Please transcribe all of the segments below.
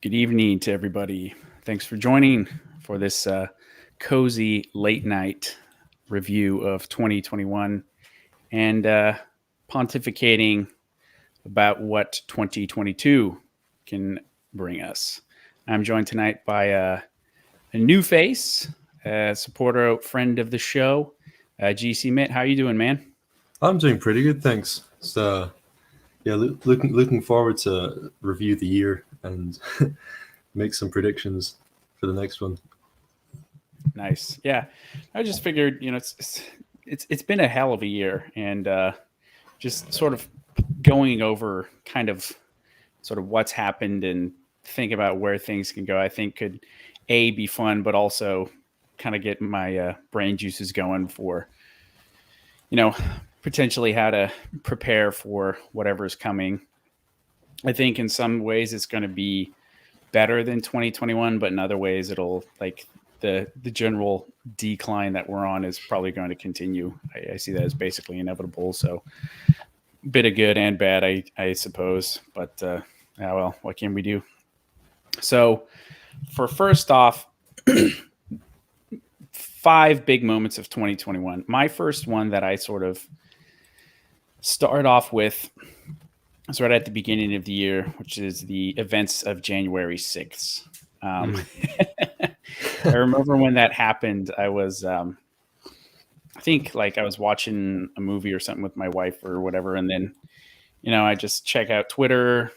Good evening to everybody. Thanks for joining for this cozy late night review of 2021 and pontificating about what 2022 can bring us. I'm joined tonight by a new face, a supporter, friend of the show, GC Mitt. How you doing, man? I'm doing pretty good, thanks. So, yeah, looking forward to review the year and make some predictions for the next one. Nice. Yeah, I just figured, it's been a hell of a year, and just sort of going over kind of sort of what's happened and think about where things can go. I think could be fun, but also kind of get my brain juices going for potentially how to prepare for whatever's coming. I think in some ways it's going to be better than 2021, but in other ways it'll like the general decline that we're on is probably going to continue. I see that as basically inevitable. So bit of good and bad, I suppose. But yeah, well, what can we do? So for first off, 5 big moments of 2021. My first one that I sort of start off with is right at the beginning of the year, which is the events of January 6th. I remember when that happened, I was, I think like I was watching a movie or something with my wife or whatever. And then, I just check out Twitter,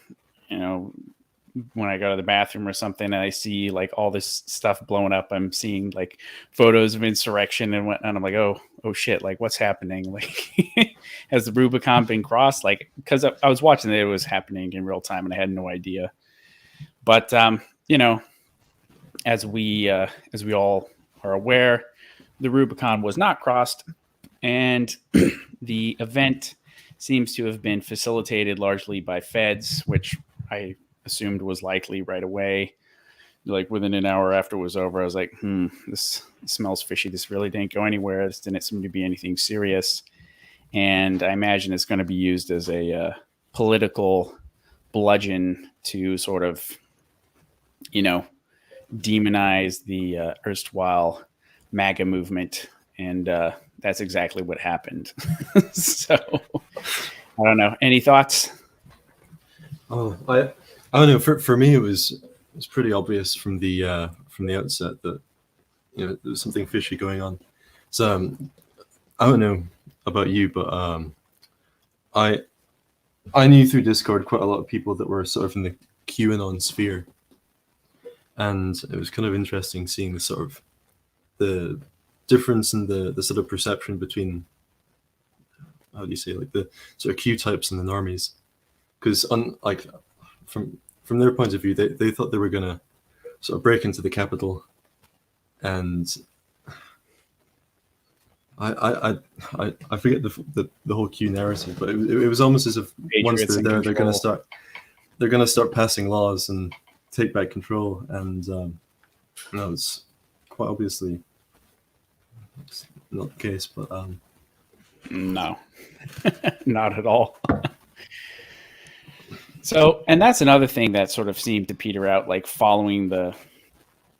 when I go to the bathroom or something and I see like all this stuff blowing up. I'm seeing like photos of insurrection and whatnot. I'm like, oh shit, like what's happening? Like has the Rubicon been crossed? Like, cause I was watching it was happening in real time and I had no idea. But, as we all are aware, the Rubicon was not crossed, and the event seems to have been facilitated largely by feds, which I assumed was likely right away. Like within an hour after it was over, I was like, this smells fishy. This really didn't go anywhere. This didn't seem to be anything serious. And I imagine it's going to be used as a political bludgeon to sort of, demonize the erstwhile MAGA movement. And that's exactly what happened. So I don't know. Any thoughts? Oh, I don't know. For me, it was pretty obvious from the outset that there was something fishy going on. So I don't know about you, but I knew through Discord quite a lot of people that were sort of in the QAnon sphere, and it was kind of interesting seeing the sort of the difference in the sort of perception between, how do you say, like the sort of Q types and the normies, because like from their point of view, they thought they were gonna sort of break into the Capitol, and I forget the whole Q narrative, but it was almost as if once they're there, they're gonna start passing laws and take back control, and no, it's quite obviously it's not the case, but no, not at all. So, and that's another thing that sort of seemed to peter out, like following the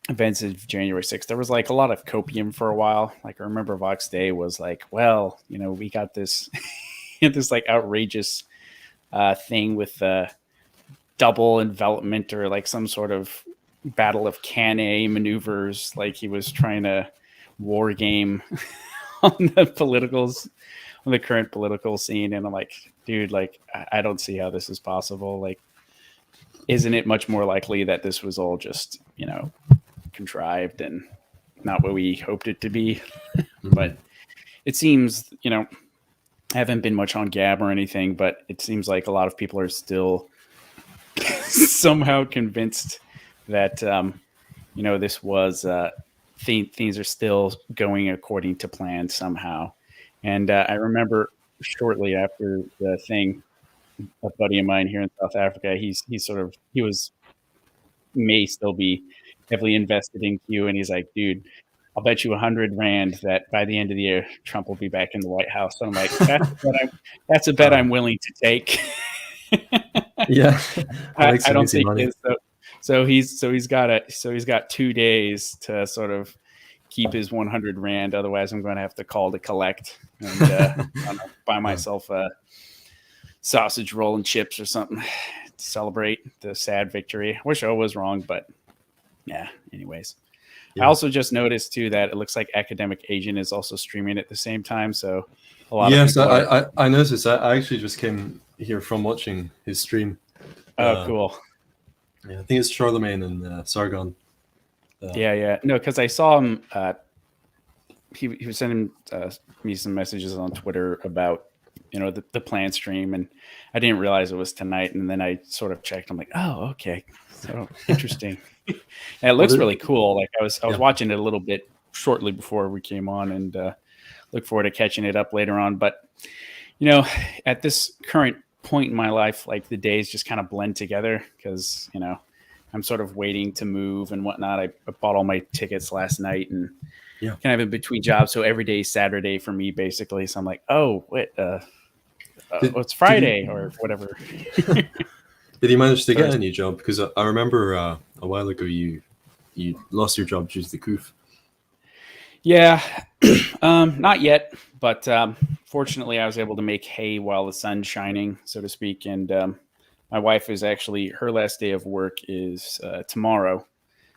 events of January 6th. There was like a lot of copium for a while. Like I remember Vox Day was like, well, we got this, this like outrageous thing with double envelopment or like some sort of battle of Cannae maneuvers. Like he was trying to war game on the current political scene. And I'm like, dude, like, I don't see how this is possible. Like, isn't it much more likely that this was all just, contrived and not what we hoped it to be? But it seems, I haven't been much on Gab or anything, but it seems like a lot of people are still somehow convinced that, this was, things are still going according to plan somehow. And I remember shortly after the thing, a buddy of mine here in South Africa, he may still be heavily invested in Q, and he's like, dude, I'll bet you 100 rand that by the end of the year, Trump will be back in the White House. So I'm like, that's a bet I'm willing to take. Yeah, I don't think his, he's got 2 days to sort of keep his 100 rand. Otherwise, I'm going to have to call to collect and buy myself a sausage roll and chips or something to celebrate the sad victory. I wish I was wrong, but yeah. Anyways, I also just noticed too that it looks like Academic Agent is also streaming at the same time. So a lot of people I noticed. I actually just came here from watching his stream. Oh, cool. Yeah, I think it's Charlemagne and Sargon. Yeah. No, because I saw him. He was sending me some messages on Twitter about the planned stream, and I didn't realize it was tonight. And then I sort of checked. I'm like, oh, okay, so interesting. And it looks really cool. Like I was watching it a little bit shortly before we came on, and look forward to catching it up later on. But at this current point in my life, like the days just kind of blend together because I'm sort of waiting to move and whatnot. I bought all my tickets last night and kind of in between jobs, so every day is Saturday for me basically. So I'm like, oh wait, it's Friday or whatever. Did you manage to get a new job? Because I remember a while ago you lost your job due to the coup. Yeah, not yet, but fortunately I was able to make hay while the sun's shining, so to speak. And my wife is actually, her last day of work is tomorrow.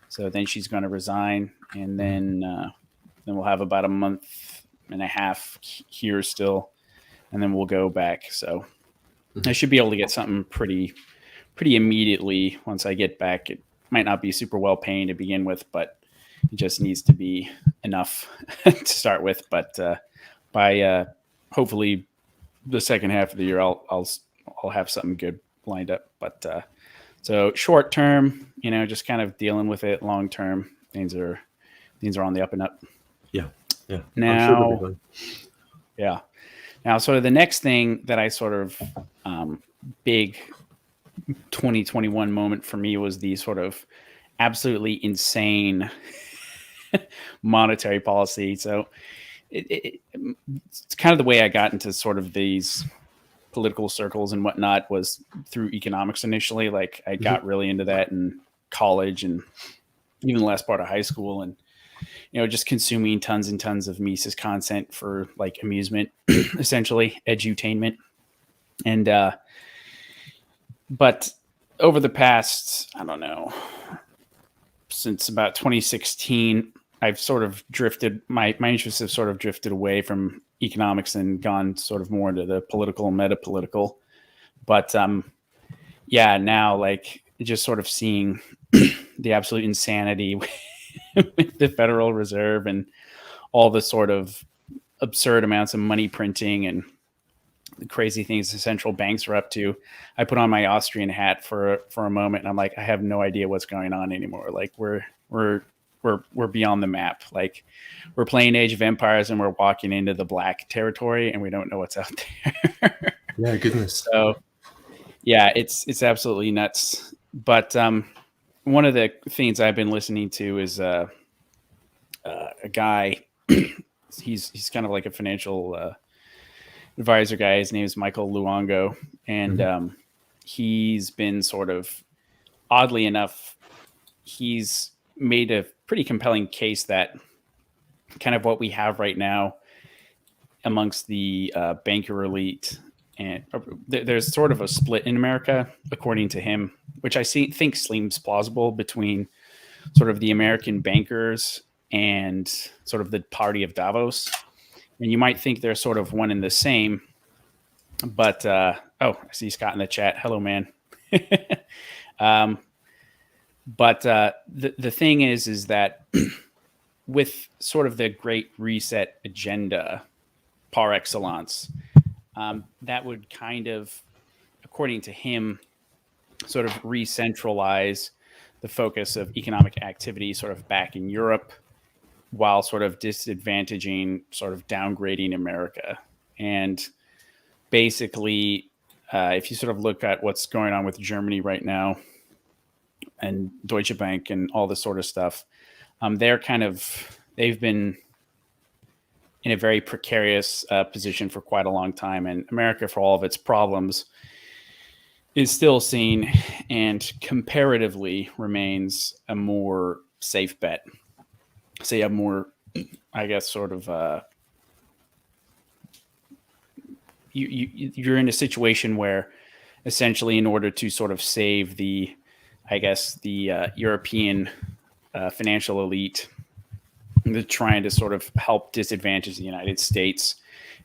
So then she's going to resign, and then we'll have about a month and a half here still, and then we'll go back. So I should be able to get something pretty immediately once I get back. It might not be super well paying to begin with, but it just needs to be enough to start with. But by hopefully the second half of the year, I'll have something good lined up. But so short term, just kind of dealing with it. Long term, things are on the up and up. Yeah. Now, Now, sort of the next thing that I sort of big 2021 moment for me was the sort of absolutely insane monetary policy. So it's kind of the way I got into sort of these political circles and whatnot was through economics initially. Like I got really into that in college and even the last part of high school, and just consuming tons and tons of Mises content for like amusement, essentially edutainment. And but over the past, I don't know, since about 2016, I've sort of drifted, my interests have sort of drifted away from economics and gone sort of more into the political and metapolitical. But now like just sort of seeing the absolute insanity with the Federal Reserve and all the sort of absurd amounts of money printing and the crazy things the central banks are up to. I put on my Austrian hat for a moment, and I'm like, I have no idea what's going on anymore. Like we're beyond the map. Like we're playing Age of Empires and we're walking into the black territory and we don't know what's out there. Yeah, goodness. So yeah, it's absolutely nuts. But one of the things I've been listening to is a guy. He's kind of like a financial advisor guy. His name is Michael Luongo, and he's been sort of, oddly enough, he's made a pretty compelling case that kind of what we have right now amongst the banker elite, and there's sort of a split in America, according to him, which I think seems plausible, between sort of the American bankers and sort of the party of Davos. And you might think they're sort of one and the same, but I see Scott in the chat. Hello, man. But the thing is that with sort of the Great Reset agenda par excellence, that would kind of, according to him, sort of re-centralize the focus of economic activity sort of back in Europe, while sort of disadvantaging, sort of downgrading America. And basically, if you sort of look at what's going on with Germany right now and Deutsche Bank and all this sort of stuff, they've been in a very precarious position for quite a long time. And America, for all of its problems, is still seen and comparatively remains a more safe bet. So you have more, I guess, sort of you're in a situation where essentially, in order to sort of save the, I guess, the European financial elite, they're trying to sort of help disadvantage the United States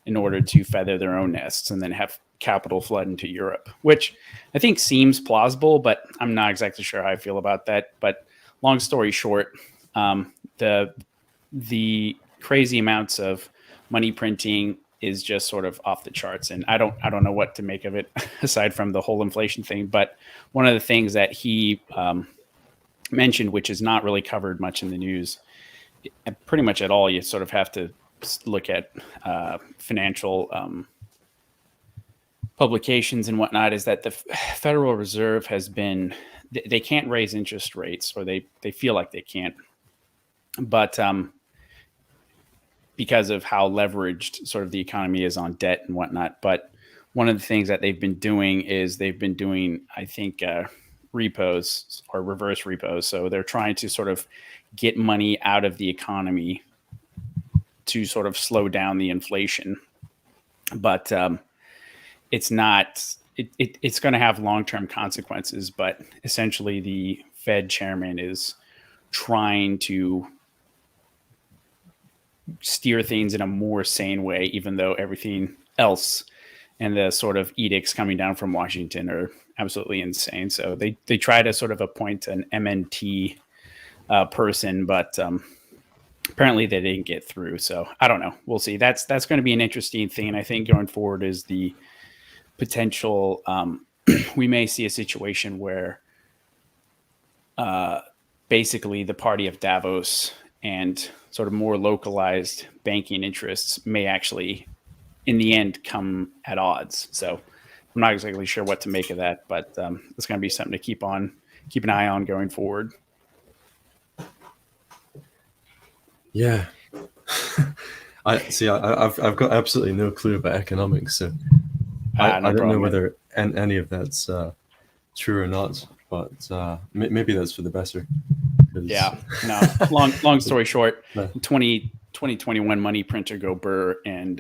in order to feather their own nests and then have capital flood into Europe, which I think seems plausible, but I'm not exactly sure how I feel about that. But long story short, the crazy amounts of money printing is just sort of off the charts, and I don't know what to make of it aside from the whole inflation thing. But one of the things that he mentioned, which is not really covered much in the news, pretty much at all, you sort of have to look at financial publications and whatnot, is that the Federal Reserve has been, they can't raise interest rates, or they feel like they can't, but because of how leveraged sort of the economy is on debt and whatnot. But one of the things that they've been doing is I think, repos or reverse repos. So they're trying to sort of get money out of the economy to sort of slow down the inflation. But it's not, it's going to have long-term consequences. But essentially the Fed chairman is trying to steer things in a more sane way, even though everything else and the sort of edicts coming down from Washington are absolutely insane. So they try to sort of appoint an MNT person, but apparently they didn't get through. So I don't know. We'll see. That's going to be an interesting thing. And I think going forward is the potential. We may see a situation where basically the party of Davos and sort of more localized banking interests may actually, in the end, come at odds. So I'm not exactly sure what to make of that, but it's going to be something to keep an eye on going forward. Yeah. I've got absolutely no clue about economics, so I don't know whether any of that's true or not, but maybe that's for the better. Yeah, no. Long story short, 2021 money printer go burr, and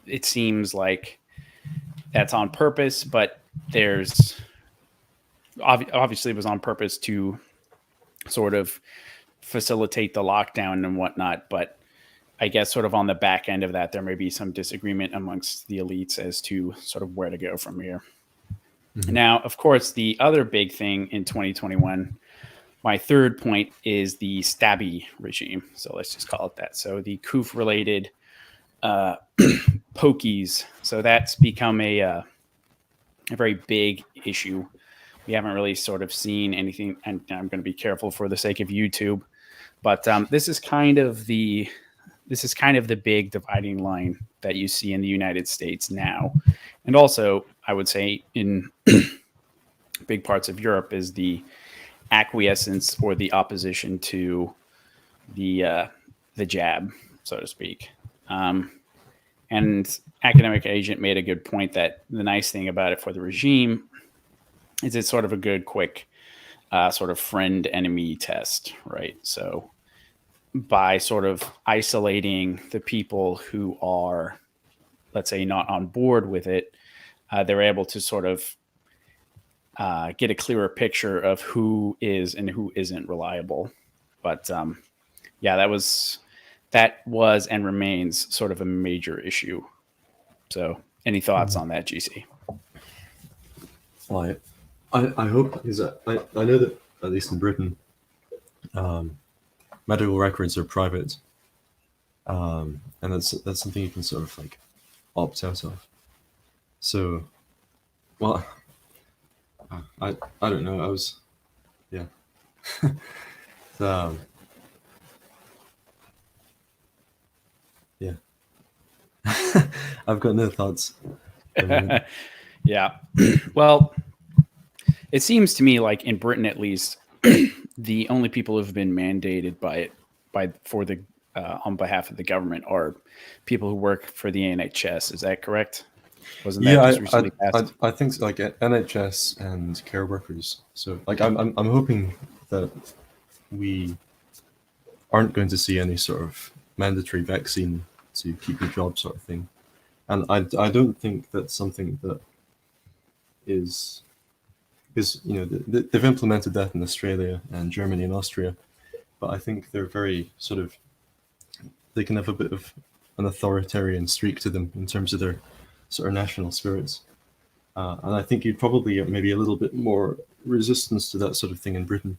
it seems like that's on purpose, but there's obviously it was on purpose to sort of facilitate the lockdown and whatnot. But I guess sort of on the back end of that, there may be some disagreement amongst the elites as to sort of where to go from here. Mm-hmm. Now, of course, the other big thing in 2021, my third point, is the stabby regime. So let's just call it that. So the COOF-related pokies. So that's become a very big issue. We haven't really sort of seen anything, and I'm going to be careful for the sake of YouTube, but this is kind of the big dividing line that you see in the United States now, and also I would say in big parts of Europe, is the acquiescence or the opposition to the jab, so to speak. And Academic Agent made a good point that the nice thing about it for the regime is it's sort of a good, quick sort of friend-enemy test, right? So by sort of isolating the people who are, let's say, not on board with it, they're able to sort of get a clearer picture of who is and who isn't reliable. But yeah, that was and remains sort of a major issue. So any thoughts on that, GC? Well, I hope, is that I know that at least in Britain, medical records are private, and that's something you can sort of like opt out of. So, well, I don't know. I was, yeah. Yeah. I've got no thoughts. Yeah. Well, it seems to me like in Britain, at least, the only people who've been mandated on behalf of the government are people who work for the NHS. Is that correct? Wasn't that Yeah, just recently passed? I think so, like NHS and care workers. So like I'm hoping that we aren't going to see any sort of mandatory vaccine to keep your job sort of thing. And I don't think that's something that is they've implemented that in Australia and Germany and Austria, but I think they're very sort of they can have a bit of an authoritarian streak to them in terms of their sort of national spirits. And I think you'd probably get maybe a little bit more resistance to that sort of thing in Britain.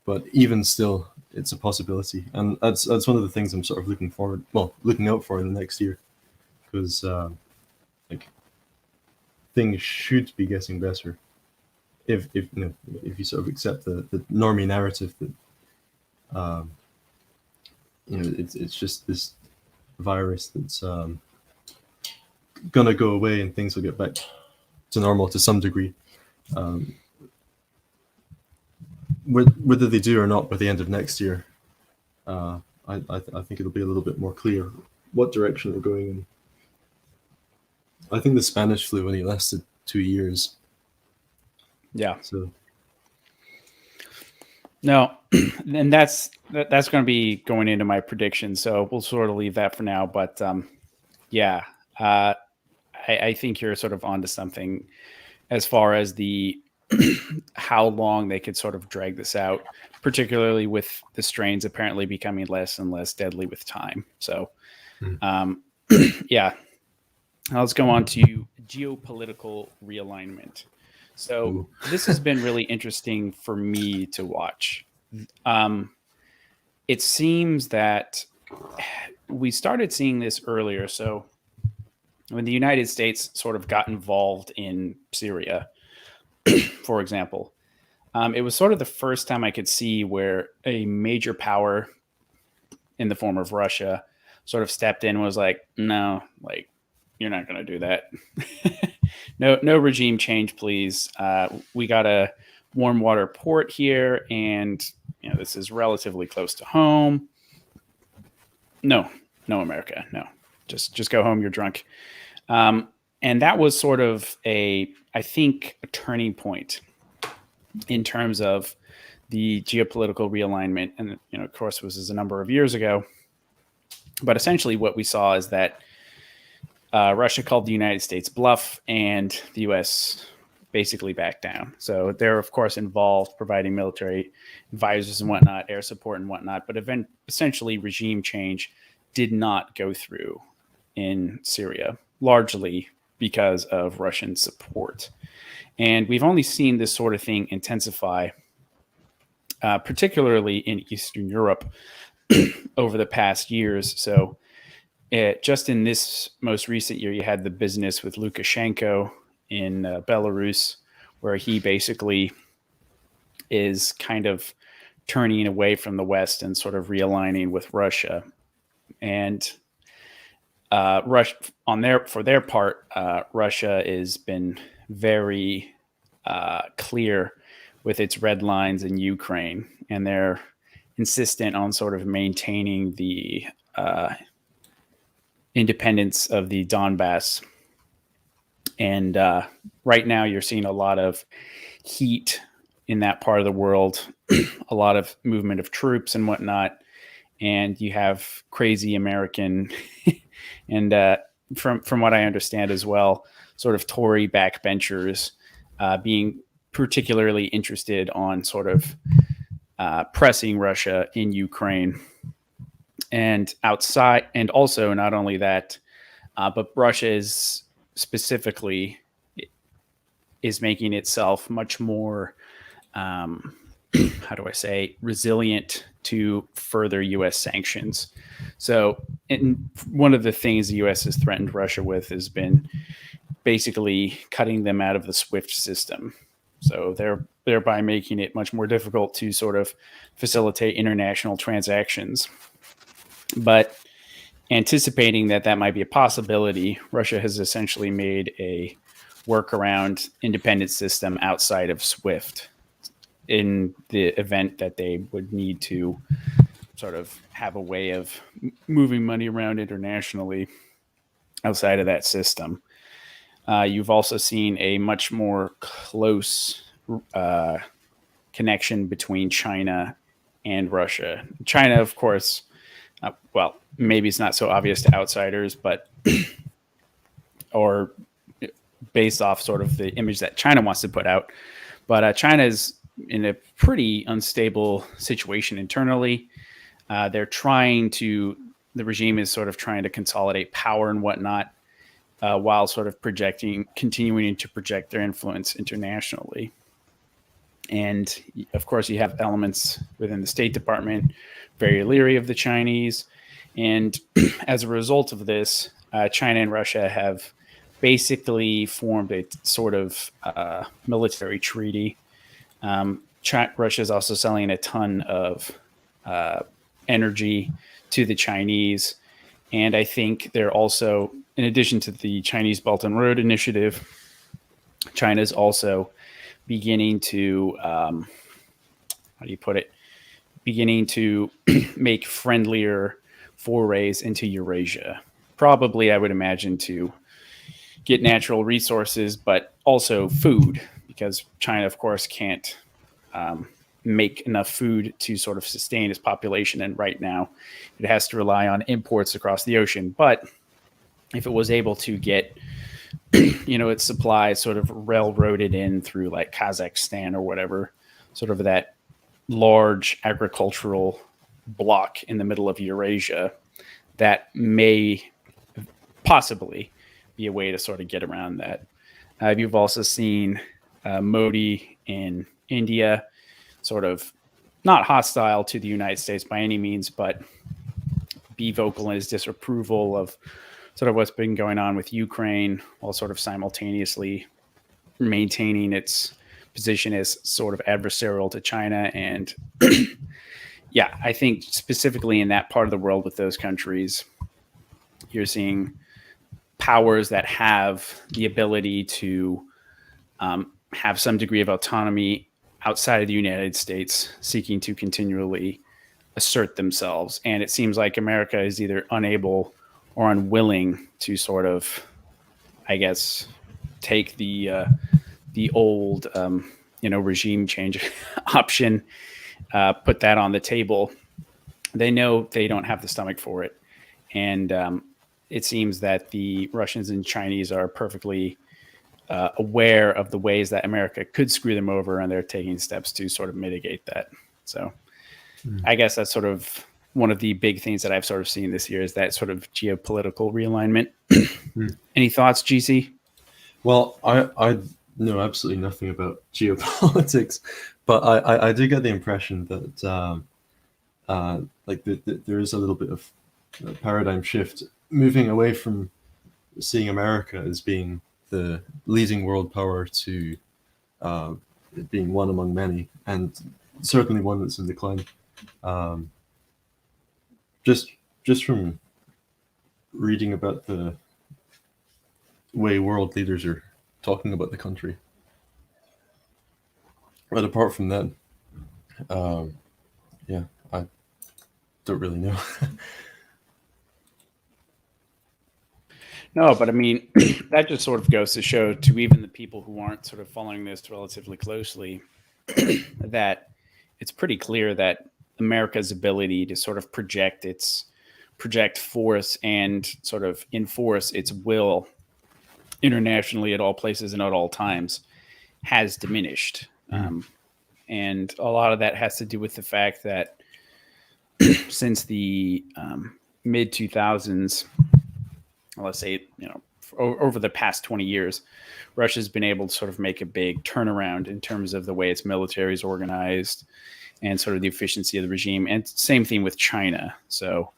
But even still, it's a possibility, and that's one of the things I'm sort of looking out for in the next year, because like things should be getting better if you sort of accept the normie narrative that it's just this virus that's gonna go away and things will get back to normal to some degree. Whether they do or not by the end of next year, I think it'll be a little bit more clear what direction we're going in. I think the Spanish flu only lasted 2 years. Yeah. So No, and that's going to be going into my prediction. So we'll sort of leave that for now. But yeah, I think you're sort of onto something as far as the how long they could sort of drag this out, particularly with the strains apparently becoming less and less deadly with time. So, yeah, now let's go on to geopolitical realignment. So this has been really interesting for me to watch. It seems that we started seeing this earlier. So when the United States sort of got involved in Syria, for example, it was sort of the first time I could see where a major power in the form of Russia sort of stepped in and was like, no, like, you're not going to do that. No regime change, please. We got a warm water port here, and this is relatively close to home. No, America, no. Just go home. You're drunk. And that was sort of I think, a turning point in terms of the geopolitical realignment. And, of course, this was a number of years ago. But essentially what we saw is that Russia called the United States bluff, and the U.S. basically backed down. So they're, of course, involved providing military advisors and whatnot, air support and whatnot. But essentially regime change did not go through in Syria, largely because of Russian support. And we've only seen this sort of thing intensify, particularly in Eastern Europe over the past years. So just in this most recent year, you had the business with Lukashenko in Belarus, where he basically is kind of turning away from the West and sort of realigning with Russia. And Russia, for their part, Russia has been very clear with its red lines in Ukraine, and they're insistent on sort of maintaining the independence of the Donbass. And right now you're seeing a lot of heat in that part of the world, a lot of movement of troops and whatnot. And you have crazy American and from what I understand as well, sort of Tory backbenchers being particularly interested on sort of pressing Russia in Ukraine. And outside, and also not only that, but Russia is specifically is making itself much more, how do I say, resilient to further U.S. sanctions. So one of the things the U.S. has threatened Russia with has been basically cutting them out of the SWIFT system. So they're thereby making it much more difficult to sort of facilitate international transactions. But anticipating that might be a possibility, Russia has essentially made a workaround independent system outside of SWIFT in the event that they would need to sort of have a way of moving money around internationally outside of that system. You've also seen a much more close connection between China and Russia. China, of course, well, maybe it's not so obvious to outsiders, but or based off sort of the image that China wants to put out. But China is in a pretty unstable situation internally. They're trying to, the regime is sort of trying to consolidate power and whatnot, while sort of continuing to project their influence internationally. And of course, you have elements within the State Department very leery of the Chinese. And as a result of this, China and Russia have basically formed a sort of military treaty. Russia is also selling a ton of energy to the Chinese. And I think they're also, in addition to the Chinese Belt and Road Initiative, China is also beginning to, how do you put it, beginning to make friendlier forays into Eurasia. Probably, I would imagine, to get natural resources, but also food, because China, of course, can't make enough food to sort of sustain its population. And right now, it has to rely on imports across the ocean. But if it was able to get, its supply sort of railroaded in through like Kazakhstan or whatever, sort of that large agricultural block in the middle of Eurasia, that may possibly be a way to sort of get around that. You've also seen Modi in India, sort of not hostile to the United States by any means, but be vocal in his disapproval of sort of what's been going on with Ukraine, while sort of simultaneously maintaining its position as sort of adversarial to China. And yeah, I think specifically in that part of the world with those countries, you're seeing powers that have the ability to have some degree of autonomy outside of the United States, seeking to continually assert themselves. And it seems like America is either unable or unwilling to sort of, I guess, take the old regime change option, put that on the table. They know they don't have the stomach for it, and it seems that the Russians and Chinese are perfectly aware of the ways that America could screw them over, and they're taking steps to sort of mitigate that. So I guess that's sort of one of the big things that I've sort of seen this year, is that sort of geopolitical realignment. Any thoughts, GC? Well, I know absolutely nothing about geopolitics, but I do get the impression that there is a little bit of a paradigm shift, moving away from seeing America as being the leading world power to it being one among many, and certainly one that's in decline. Just from reading about the way world leaders are talking about the country. But apart from that, yeah, I don't really know. No, but I mean, that just sort of goes to show to even the people who aren't sort of following this relatively closely that it's pretty clear that America's ability to sort of project force and sort of enforce its will internationally at all places and at all times has diminished. And a lot of that has to do with the fact that since the mid 2000s, let's say, over the past 20 years, Russia's been able to sort of make a big turnaround in terms of the way its military is organized and sort of the efficiency of the regime. And same thing with China. So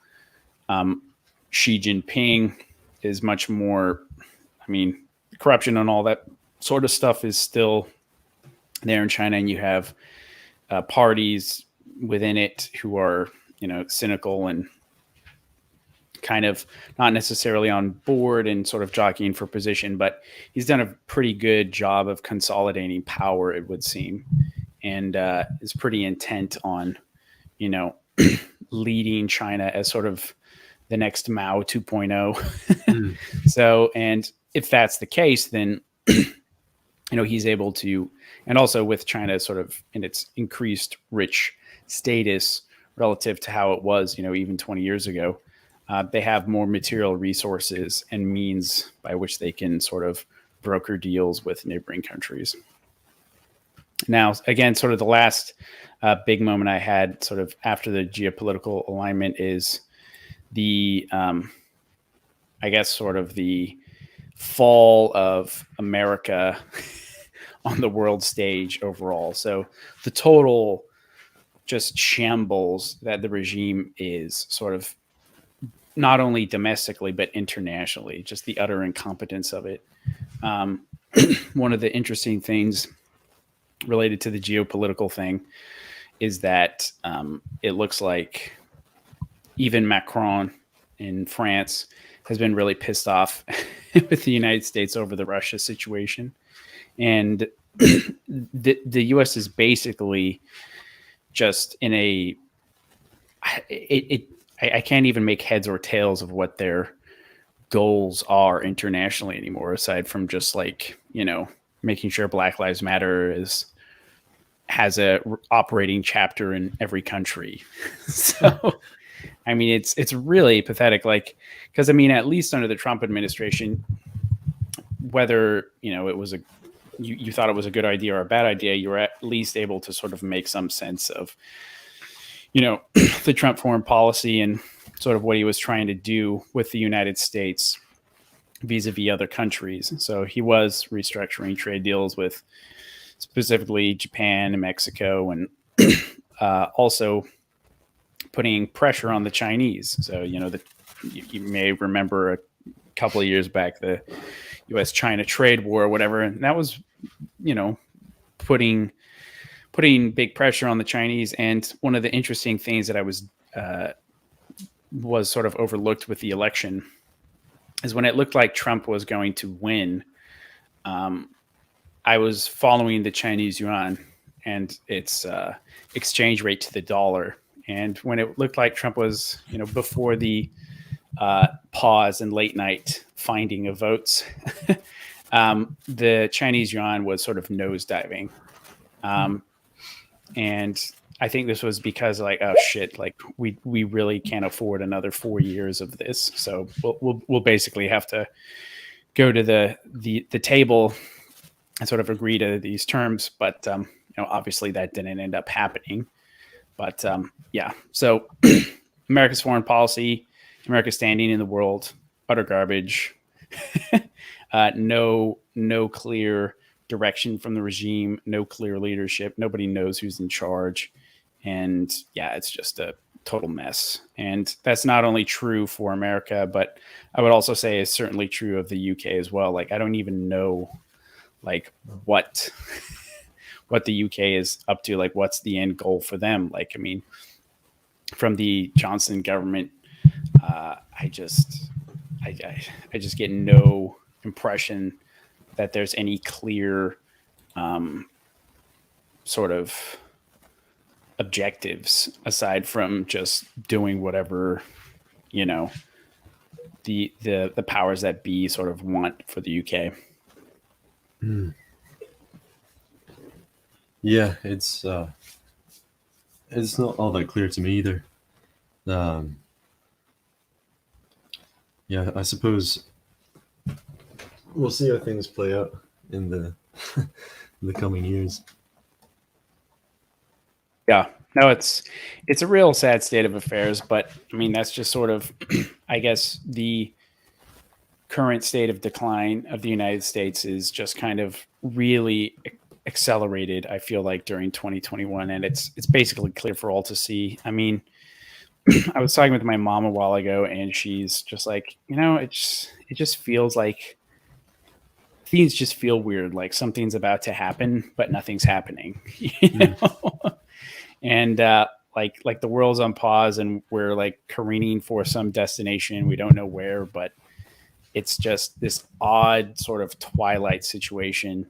Xi Jinping is much more, I mean, corruption and all that sort of stuff is still there in China. And you have parties within it who are, cynical and kind of not necessarily on board and sort of jockeying for position, but he's done a pretty good job of consolidating power, it would seem, and is pretty intent on, leading China as sort of the next Mao 2.0. Mm. So, and if that's the case, then he's able to, and also with China sort of in its increased rich status relative to how it was, even 20 years ago, they have more material resources and means by which they can sort of broker deals with neighboring countries. Now, again, sort of the last big moment I had sort of after the geopolitical alignment is the, I guess, sort of the fall of America on the world stage overall. So the total just shambles that the regime is sort of not only domestically, but internationally, just the utter incompetence of it. One of the interesting things related to the geopolitical thing is that it looks like even Macron in France has been really pissed off with the United States over the Russia situation. And the U.S. is basically just in a I can't even make heads or tails of what their goals are internationally anymore, aside from just like, making sure Black Lives Matter has a operating chapter in every country. So, I mean, it's really pathetic. Like, because I mean, at least under the Trump administration, whether it was you thought it was a good idea or a bad idea, you were at least able to sort of make some sense of, the Trump foreign policy and sort of what he was trying to do with the United States vis-a-vis other countries. So he was restructuring trade deals with specifically Japan and Mexico, and also putting pressure on the Chinese. So, you may remember a couple of years back, the U.S.-China trade war or whatever, and that was, putting big pressure on the Chinese. And one of the interesting things that I was sort of overlooked with the election is when it looked like Trump was going to win, I was following the Chinese yuan and its exchange rate to the dollar. And when it looked like Trump was, before the pause and late night finding of votes, the Chinese yuan was sort of nosediving. And I think this was because, like, oh shit, like we really can't afford another 4 years of this. So we'll basically have to go to the table and sort of agree to these terms. But obviously that didn't end up happening. But yeah, so America's foreign policy, America's standing in the world, utter garbage. No clear direction from the regime, no clear leadership. Nobody knows who's in charge. And yeah, it's just a total mess. And that's not only true for America, but I would also say is certainly true of the UK as well. Like, I don't even know like what the UK is up to, like what's the end goal for them. Like, I mean, from the Johnson government, I just get no impression that there's any clear sort of objectives aside from just doing whatever the powers that be sort of want for the UK. Yeah, it's not all that clear to me either. Yeah, I suppose we'll see how things play out in the in the coming years. Yeah, no, it's a real sad state of affairs, but I mean, that's just sort of, I guess, the current state of decline of the United States is just kind of really accelerated, I feel like, during 2021, and it's basically clear for all to see. I mean, I was talking with my mom a while ago, and she's just like, it just feels like things just feel weird, like something's about to happen, but nothing's happening. And like the world's on pause, and we're like careening for some destination, we don't know where, but it's just this odd sort of twilight situation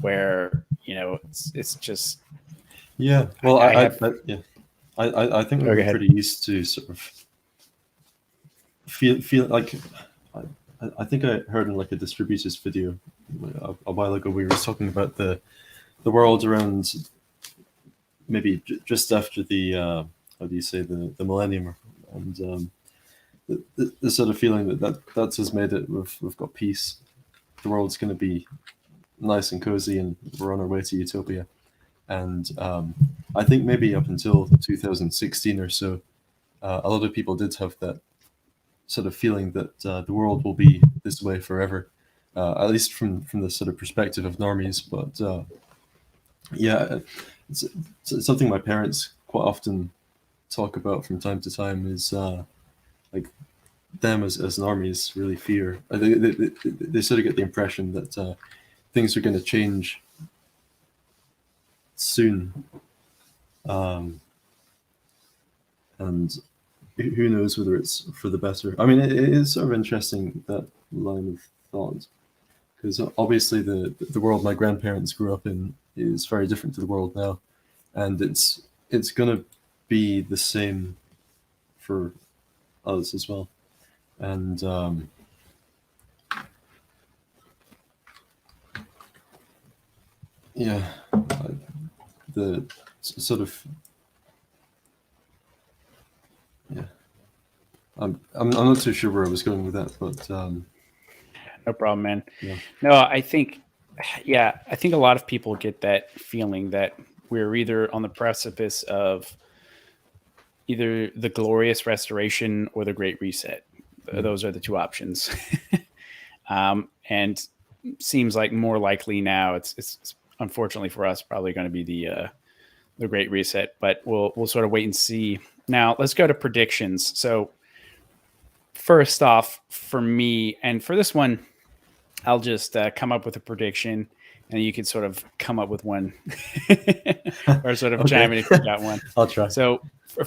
where it's just Well, I have, think Go we're ahead. pretty used to sort of feel like I think I heard in like a distributors video a while ago we were talking about the world around maybe just after the how do you say the millennium, and the sort of feeling that's has made it we've got peace. The world's going to be nice and cozy, and we're on our way to utopia. And I think maybe up until 2016 or so, a lot of people did have that sort of feeling that the world will be this way forever, at least from the sort of perspective of normies. But yeah, it's something my parents quite often talk about from time to time is like them as normies really fear. They sort of get the impression that things are going to change soon, and who knows whether it's for the better. I mean, it is sort of interesting, that line of thought, because obviously the world my grandparents grew up in is very different to the world now, and it's going to be the same for us as well. And yeah, the sort of yeah. I'm not too sure where I was going with that, but No problem, man. yeah. No, I think a lot of people get that feeling that we're either on the precipice of either the glorious restoration or the great reset. Those are the two options. And seems like more likely now it's unfortunately for us probably going to be the great reset, but we'll sort of wait and see. Now let's go to predictions. So first off, for me, and for this one, I'll just come up with a prediction, and you can sort of come up with one, or sort of chime in if you got one. I'll try. So,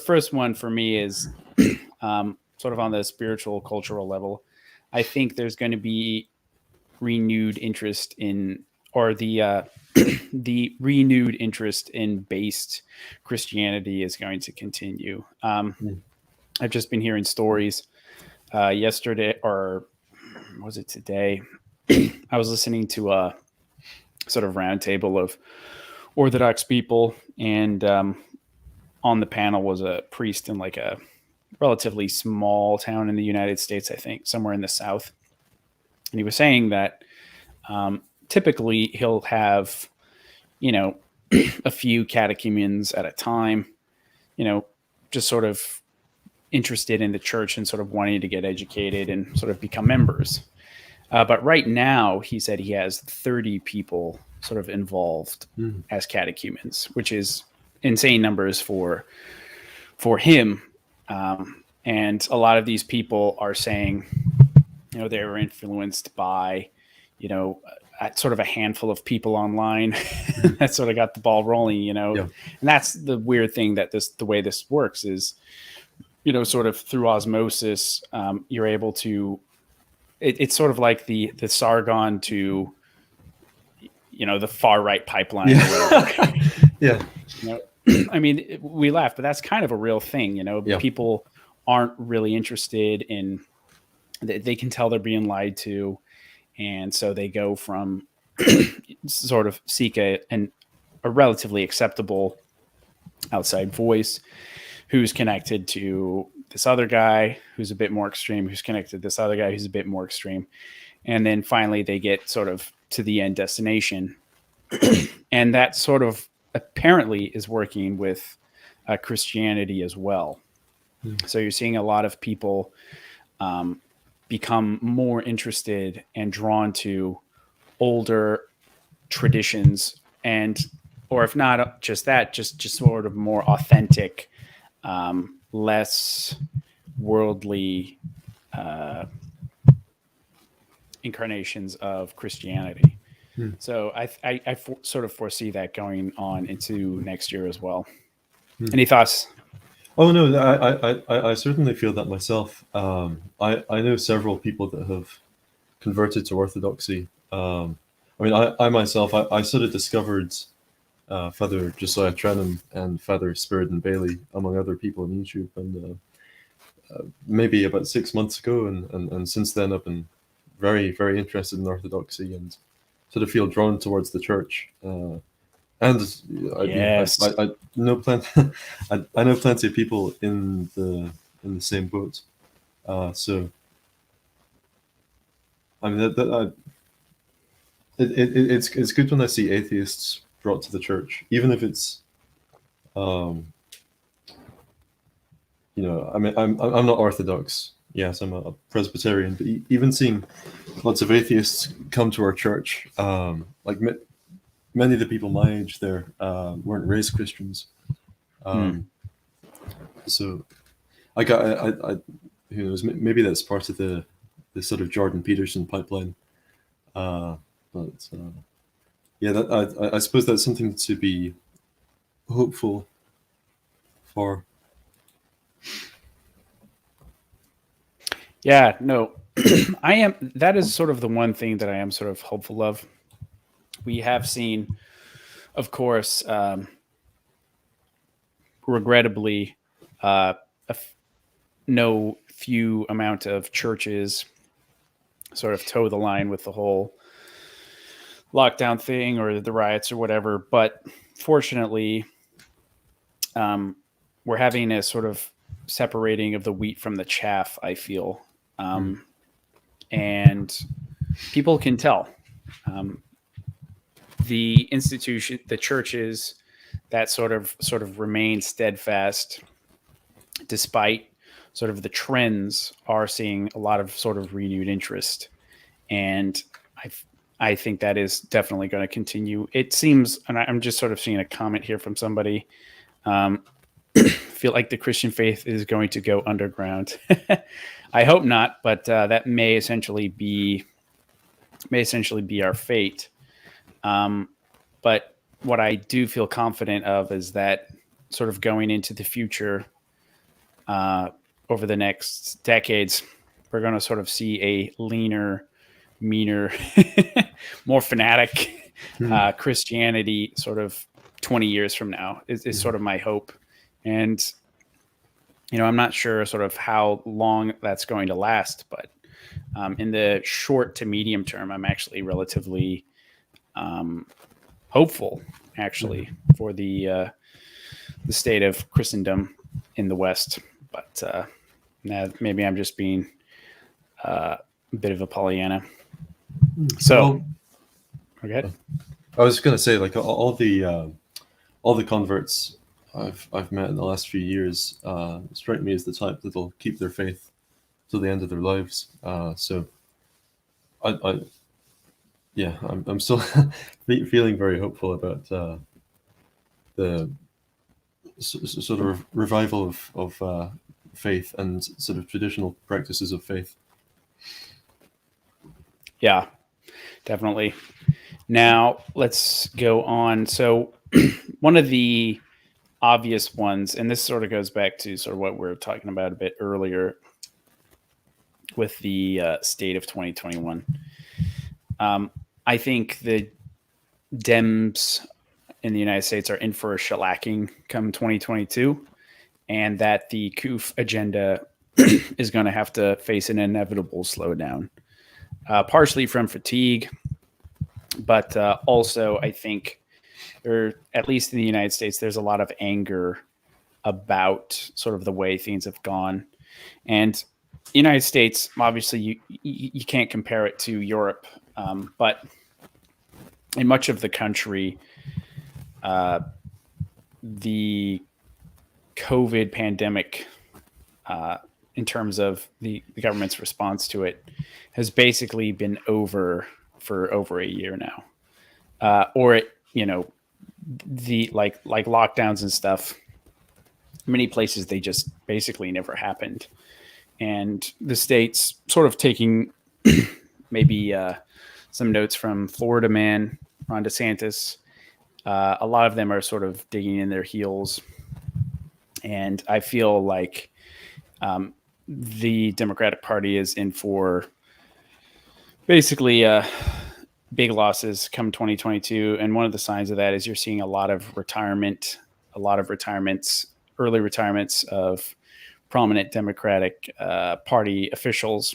first one for me is sort of on the spiritual, cultural level. I think there's going to be renewed interest in, or the the renewed interest in based Christianity is going to continue. I've just been hearing stories yesterday, or was it today? I was listening to a sort of roundtable of Orthodox people, and on the panel was a priest in like a relatively small town in the United States, I think, somewhere in the South. And he was saying that typically he'll have, a few catechumens at a time, just sort of interested in the church and sort of wanting to get educated and sort of become members. But right now, he said he has 30 people sort of involved as catechumens, which is insane numbers for him. And a lot of these people are saying, they were influenced by, sort of a handful of people online that sort of got the ball rolling, Yeah. And that's the weird thing, that the way this works is, sort of through osmosis, you're able to, it's sort of like the Sargon to, the far right pipeline. Yeah. Yeah. I mean, we laugh, but that's kind of a real thing. Yeah. People aren't really interested in, they can tell they're being lied to. And so they go from sort of seek a relatively acceptable outside voice who's connected to this other guy who's a bit more extreme, who's connected to this other guy who's a bit more extreme. And then finally they get sort of to the end destination. And that sort of apparently is working with Christianity as well. So you're seeing a lot of people become more interested and drawn to older traditions, and, or if not just that, just sort of more authentic, less worldly incarnations of Christianity. So I sort of foresee that going on into next year as well. Any thoughts? Oh no, I certainly feel that myself. I know several people that have converted to Orthodoxy. I mean, I myself, I sort of discovered Father Josiah Trenham and Father Spiridon Bailey, among other people on YouTube, and maybe about 6 months ago, and since then I've been very, very interested in orthodoxy and sort of feel drawn towards the church. And Yes. I know plenty. I know plenty of people in the same boat. So I mean it's good when I see atheists brought to the church, even if it's I mean I'm not Orthodox. Yes, I'm a Presbyterian, but even seeing lots of atheists come to our church, many of the people my age there weren't raised Christians. So who knows, maybe that's part of the sort of Jordan Peterson pipeline. But yeah, I suppose that's something to be hopeful for. Yeah, no, I am. That is sort of the one thing that I am sort of hopeful of. We have seen, of course, regrettably, no few amount of churches sort of toe the line with the whole lockdown thing or the riots or whatever. But fortunately, we're having a sort of separating of the wheat from the chaff, I feel. And people can tell. The institution, the churches that sort of remain steadfast despite sort of the trends are seeing a lot of sort of renewed interest. And I think that is definitely going to continue. It seems, and I'm just sort of seeing a comment here from somebody, feel like the Christian faith is going to go underground. I hope not, but that may essentially be our fate. But what I do feel confident of is that sort of going into the future, over the next decades, we're going to sort of see a leaner, meaner, more fanatic Christianity sort of 20 years from now is sort of my hope. And, I'm not sure sort of how long that's going to last, but in the short to medium term, I'm actually relatively hopeful, actually, for the state of Christendom in the West. But maybe I'm just being a bit of a Pollyanna. So, okay. I was going to say, like all the converts I've met in the last few years strike me as the type that'll keep their faith till the end of their lives. So, I'm still feeling very hopeful about the sort of revival of faith and sort of traditional practices of faith. Yeah, definitely. Now let's go on. So one of the obvious ones, and this sort of goes back to sort of what we were talking about a bit earlier with the state of 2021. I think the Dems in the United States are in for a shellacking come 2022, and that the COOF agenda is going to have to face an inevitable slowdown, partially from fatigue, but also I think, or at least in the United States, there's a lot of anger about sort of the way things have gone. And the United States, obviously, you can't compare it to Europe, but in much of the country, the COVID pandemic, in terms of the government's response to it, has basically been over for over a year now. Or it, the like lockdowns and stuff, many places they just basically never happened. And the state's sort of taking maybe some notes from Florida man Ron DeSantis. A lot of them are sort of digging in their heels. And I feel like the Democratic Party is in for basically big losses come 2022. And one of the signs of that is you're seeing a lot of retirements, early retirements of prominent Democratic Party officials.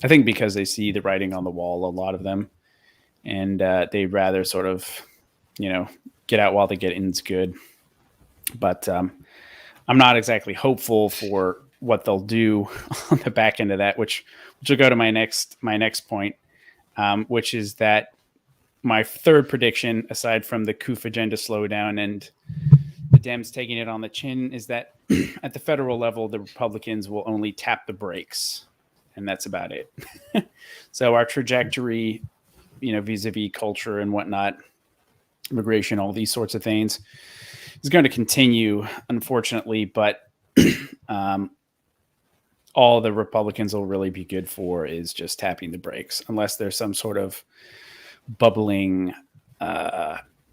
I think because they see the writing on the wall, a lot of them, and they'd rather sort of, get out while the getting's good. But I'm not exactly hopeful for what they'll do on the back end of that, which will go to my next point, which is that my third prediction, aside from the COOF agenda slowdown and the Dems taking it on the chin, is that at the federal level, the Republicans will only tap the brakes, and that's about it. So our trajectory, vis-a-vis culture and whatnot, immigration, all these sorts of things, is going to continue, unfortunately, but all the Republicans will really be good for is just tapping the brakes, unless there's some sort of bubbling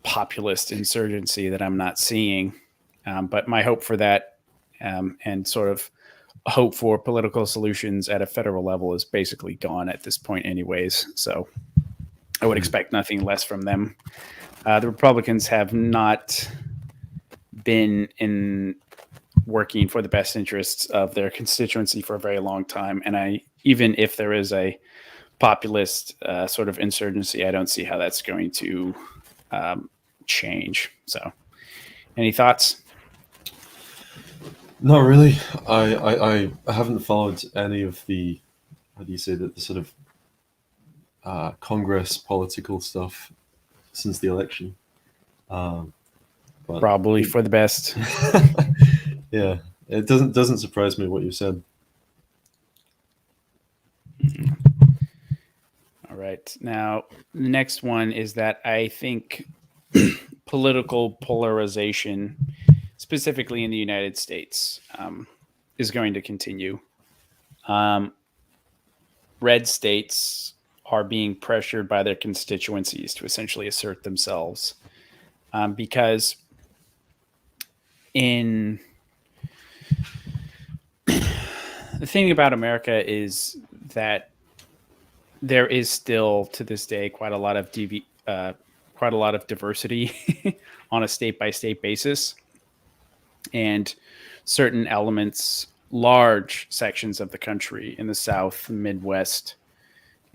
populist insurgency that I'm not seeing. But my hope for that and sort of hope for political solutions at a federal level is basically gone at this point anyways. So I would expect nothing less from them. The Republicans have not been in working for the best interests of their constituency for a very long time. And even if there is a populist sort of insurgency, I don't see how that's going to change. So any thoughts? Not really. I haven't followed any of the, how do you say that, the sort of Congress political stuff since the election. But probably for the best. Yeah, it doesn't surprise me what you said. All right. Now, the next one is that I think political polarization, specifically in the United States, is going to continue. Red states are being pressured by their constituencies to essentially assert themselves because the thing about America is that there is still to this day quite a lot of diversity on a state by state basis, and certain elements, large sections of the country in the South, Midwest,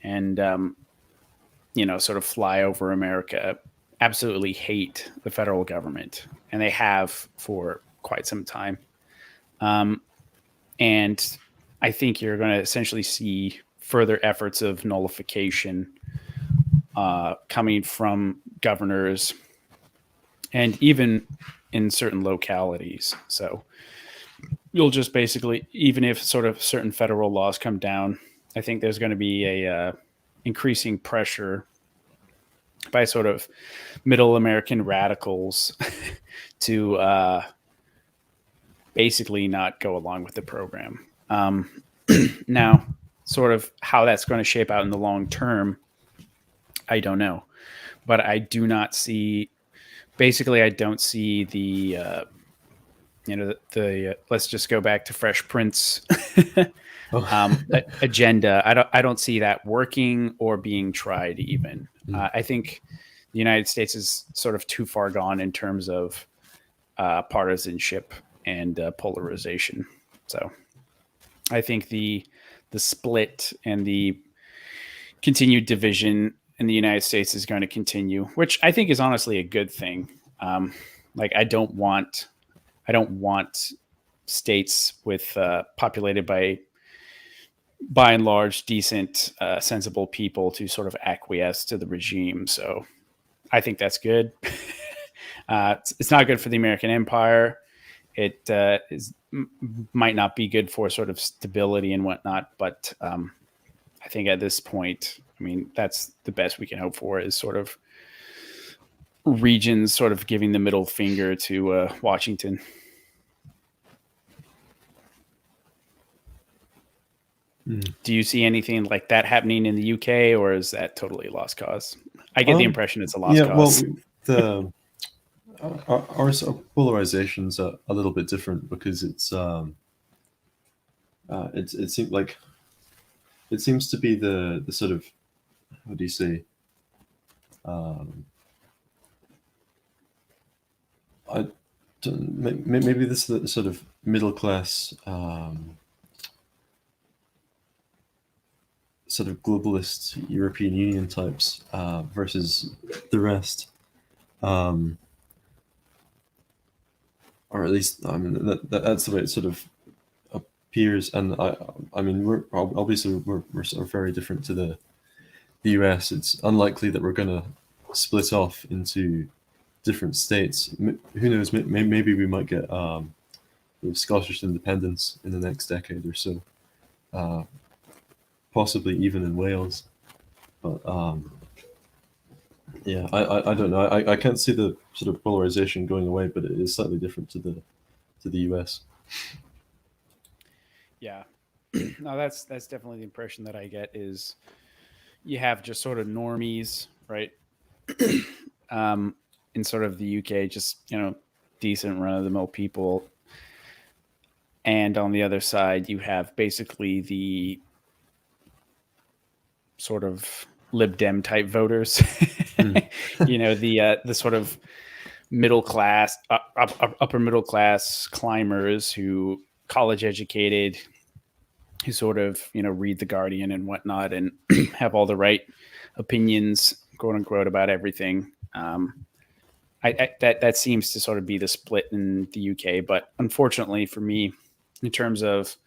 and sort of flyover America absolutely hate the federal government, and they have for quite some time. And I think you're going to essentially see further efforts of nullification coming from governors and even in certain localities. So you'll just basically, even if sort of certain federal laws come down, I think there's going to be a increasing pressure by sort of middle American radicals to basically not go along with the program. Now, sort of how that's going to shape out in the long term, I don't know. But I do not see, basically, I don't see the let's just go back to Fresh Prince agenda. I don't see that working or being tried even. I think the United States is sort of too far gone in terms of partisanship and polarization. So I think the split and the continued division in the United States is going to continue, which I think is honestly a good thing. I don't want states with populated by and large decent, sensible people to sort of acquiesce to the regime. So I think that's good. It's not good for the American empire. It might not be good for sort of stability and whatnot, but I think at this point, I mean, that's the best we can hope for, is sort of regions sort of giving the middle finger to Washington. Do you see anything like that happening in the UK, or is that totally lost cause? I get the impression it's a lost cause. Well, our sort of polarizations are a little bit different because it seems to be the sort of, how do you say, maybe this is the sort of middle class, sort of globalist European Union types versus the rest, or at least I mean that's the way it sort of appears. And I mean we're obviously we're sort of very different to the US. It's unlikely that we're going to split off into different states. Who knows? Maybe we might get Scottish independence in the next decade or so, possibly even in Wales. But yeah, I don't know. I can't see the sort of polarization going away, but it is slightly different to the US. Yeah. No, that's definitely the impression that I get is you have just sort of normies, right? In sort of the UK, just decent run of the mill people, and on the other side, you have basically the sort of Lib Dem type voters. The sort of middle class, upper middle class climbers who college educated, who sort of read the Guardian and whatnot, and have all the right opinions, quote unquote, about everything. That seems to sort of be the split in the UK, but unfortunately for me, in terms of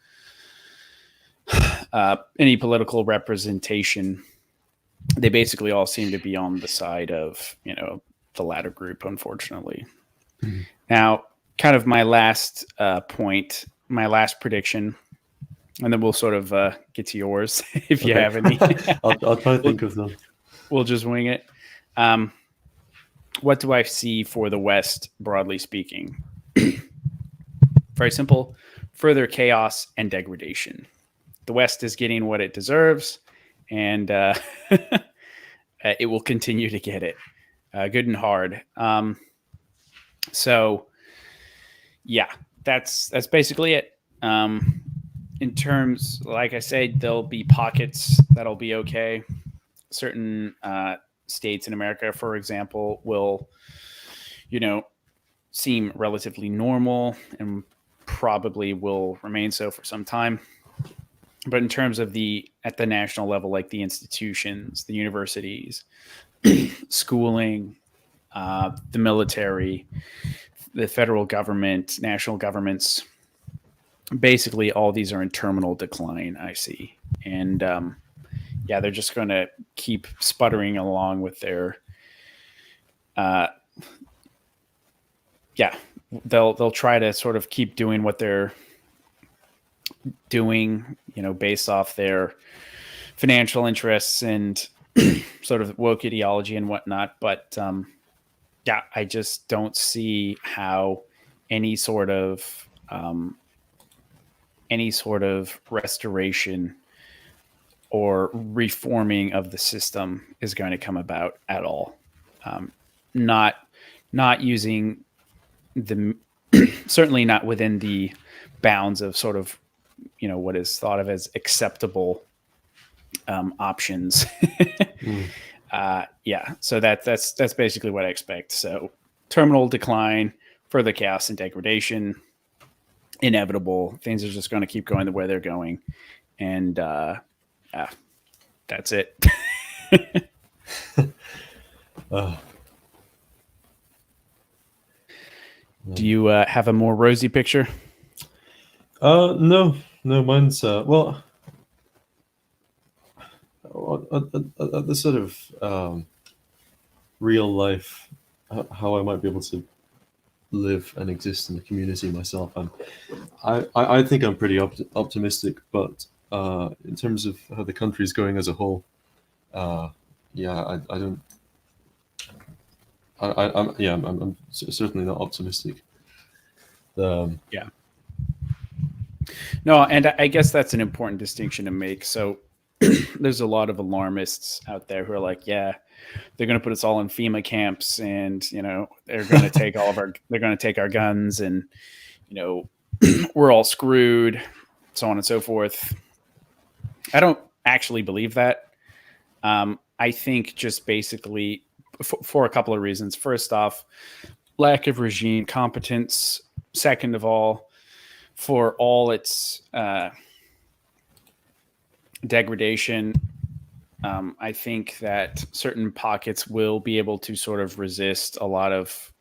any political representation, they basically all seem to be on the side of the latter group, unfortunately. Mm-hmm. Now, kind of my last point, my last prediction, and then we'll sort of get to yours if you have any. I'll try to think of them. We'll just wing it. What do I see for the West, broadly speaking? Very simple. Further chaos and degradation. The West is getting what it deserves, and it will continue to get it, good and hard. So, yeah, that's basically it. In terms, like I said, there'll be pockets that'll be okay. Certain states in America, for example, will, seem relatively normal and probably will remain so for some time. But in terms of at the national level, like the institutions, the universities, schooling, the military, the federal government, national governments, basically all these are in terminal decline, I see. And they're just going to keep sputtering along with their they'll try to sort of keep doing what they're doing, based off their financial interests and sort of woke ideology and whatnot. But I just don't see how any sort of restoration or reforming of the system is going to come about at all. Not using certainly not within the bounds of sort of what is thought of as acceptable options. So that's basically what I expect. So terminal decline, further chaos and degradation, inevitable. Things are just going to keep going the way they're going, and that's it. Do you have a more rosy picture? No, mine's well, the sort of real life, how I might be able to live and exist in the community myself. I think I'm pretty optimistic, but in terms of how the country is going as a whole, I don't. I'm certainly not optimistic. No, and I guess that's an important distinction to make. So there's a lot of alarmists out there who are like, they're going to put us all in FEMA camps, and they're going to take they're going to take our guns, and we're all screwed, so on and so forth. I don't actually believe that. I think just basically for a couple of reasons. First off, lack of regime competence. Second of all, for all its degradation, I think that certain pockets will be able to sort of resist a lot of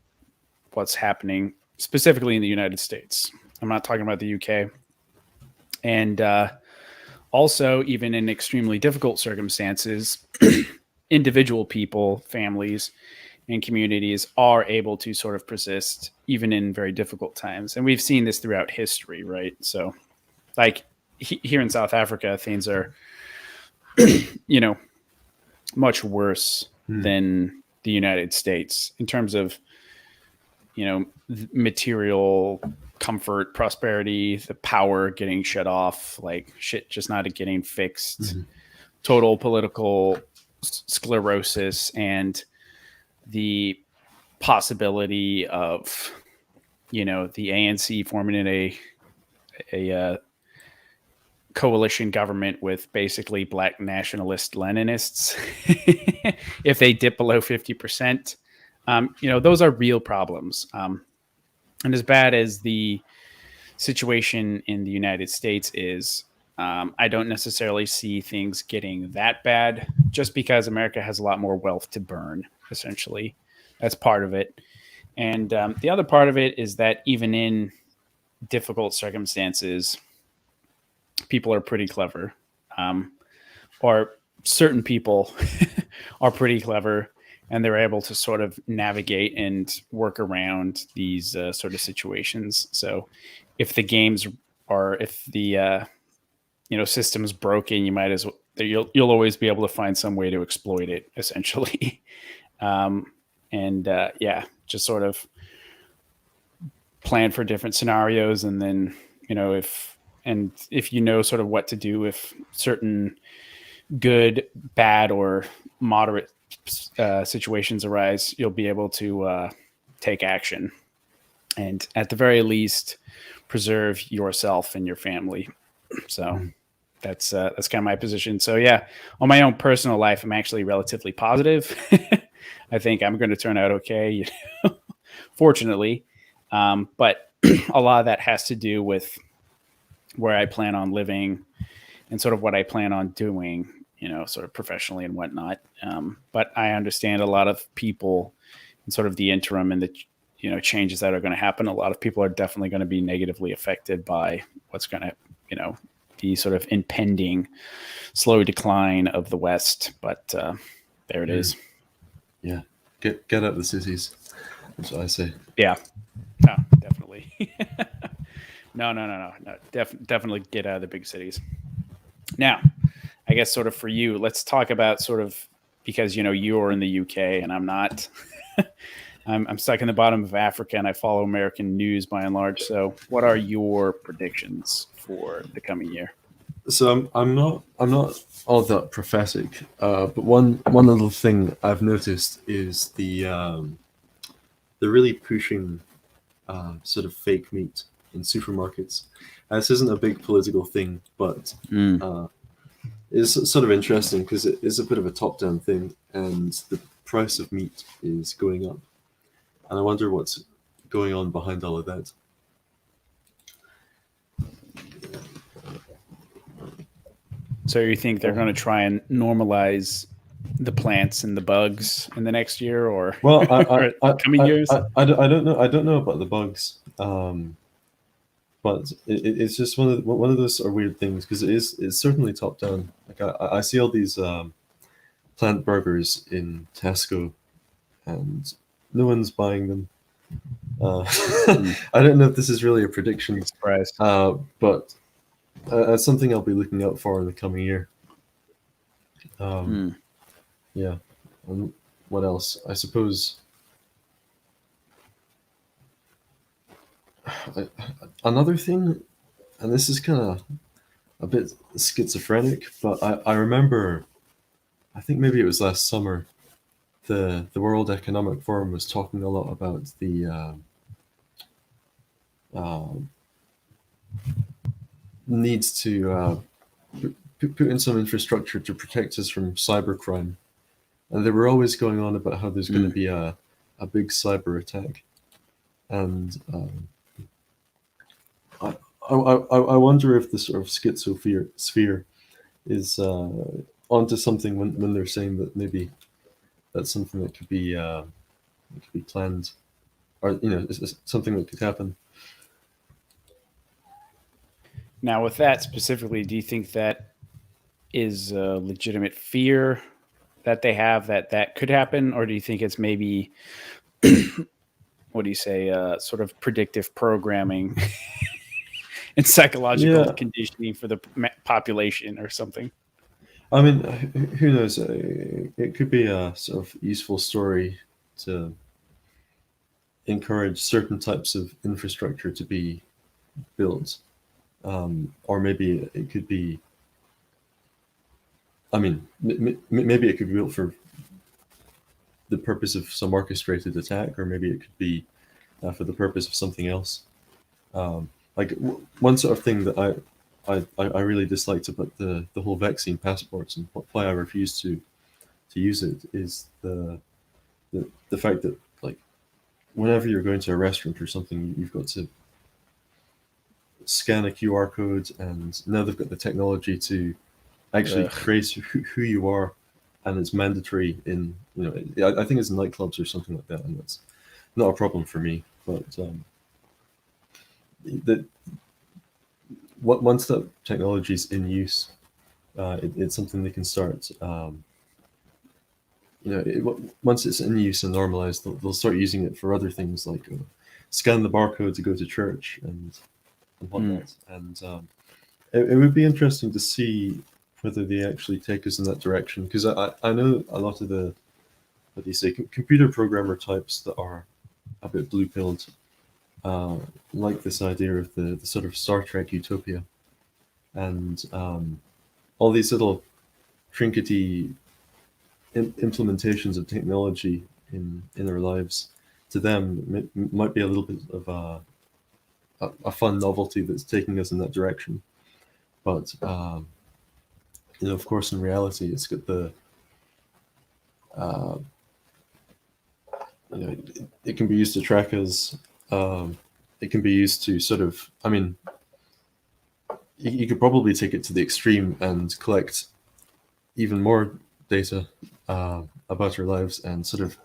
what's happening, specifically in the United States. I'm not talking about the UK. And also, even in extremely difficult circumstances, individual people, families, and communities are able to sort of persist even in very difficult times. And we've seen this throughout history, right? So, like here in South Africa, things are, much worse than the United States in terms of, material comfort, prosperity, the power getting shut off, like shit just not getting fixed, total political sclerosis, and the possibility of, the ANC forming in a coalition government with basically black nationalist Leninists if they dip below 50%. Those are real problems. And as bad as the situation in the United States is, I don't necessarily see things getting that bad just because America has a lot more wealth to burn, essentially. That's part of it. And the other part of it is that even in difficult circumstances, people are pretty clever, or certain people are pretty clever, and they're able to sort of navigate and work around these sort of situations. So if the games are, if the system's broken, you might as well, you'll always be able to find some way to exploit it, essentially. Just sort of plan for different scenarios, and then if you know sort of what to do if certain good, bad, or moderate situations arise, you'll be able to take action, and at the very least preserve yourself and your family. So that's kind of my position. So yeah, on my own personal life, I'm actually relatively positive. I think I'm going to turn out okay, fortunately. But a lot of that has to do with where I plan on living and sort of what I plan on doing, sort of professionally and whatnot. But I understand a lot of people in sort of the interim and the, changes that are going to happen. A lot of people are definitely going to be negatively affected by what's going to, the sort of impending slow decline of the West. But there it is. Yeah. Get out of the cities. That's what I say. Yeah. No, definitely. No. Definitely get out of the big cities. Now, I guess sort of for you, let's talk about sort of, because, you're in the UK and I'm not. I'm stuck in the bottom of Africa and I follow American news by and large. So what are your predictions for the coming year? So I'm not all that prophetic, but one little thing I've noticed is they're really pushing sort of fake meat in supermarkets. This isn't a big political thing, but it's sort of interesting because it is a bit of a top-down thing, and the price of meat is going up. And I wonder what's going on behind all of that. So you think they're going to try and normalize the plants and the bugs in the next year, or coming years? I don't know. I don't know about the bugs, but it's just one of those sort of weird things because it's certainly top down. Like I see all these plant burgers in Tesco, and no one's buying them. I don't know if this is really a prediction, but that's something I'll be looking out for in the coming year. Yeah. And what else? I suppose another thing, and this is kind of a bit schizophrenic, but I remember, I think maybe it was last summer, the World Economic Forum was talking a lot about the needs to put in some infrastructure to protect us from cybercrime. And they were always going on about how there's going to be a big cyber attack. And I wonder if the sort of schizosphere is onto something when they're saying that maybe that's something that could be planned, or it's something that could happen. Now, with that specifically, do you think that is a legitimate fear that they have that that could happen, or do you think it's maybe what do you say, sort of predictive programming and psychological Yeah, conditioning for the population or something? I mean, who knows? It could be a sort of useful story to encourage certain types of infrastructure to be built, or maybe it could be. I mean, maybe it could be built for the purpose of some orchestrated attack, or maybe it could be for the purpose of something else. Like one sort of thing that I really disliked about the whole vaccine passports and why I refuse to use it is the fact that, like, whenever you're going to a restaurant or something, you've got to scan a QR code, and now they've got the technology to actually Ugh. trace who you are, and it's mandatory in I think it's in nightclubs or something like that, and that's not a problem for me. But that once that technology is in use, it's something they can start. Once it's in use and normalized, they'll start using it for other things like scan the barcode to go to church and Hmm. whatnot. And it would be interesting to see whether they actually take us in that direction, because I know a lot of the, what do you say, computer programmer types that are a bit blue pilled, uh, like this idea of the sort of Star Trek utopia, and all these little trinkety implementations of technology in our lives. To them, might be a little bit of a fun novelty that's taking us in that direction. But of course, in reality, it's got the uh, it can be used to track us. It can be used to sort of, I mean, you could probably take it to the extreme and collect even more data about our lives, and sort of,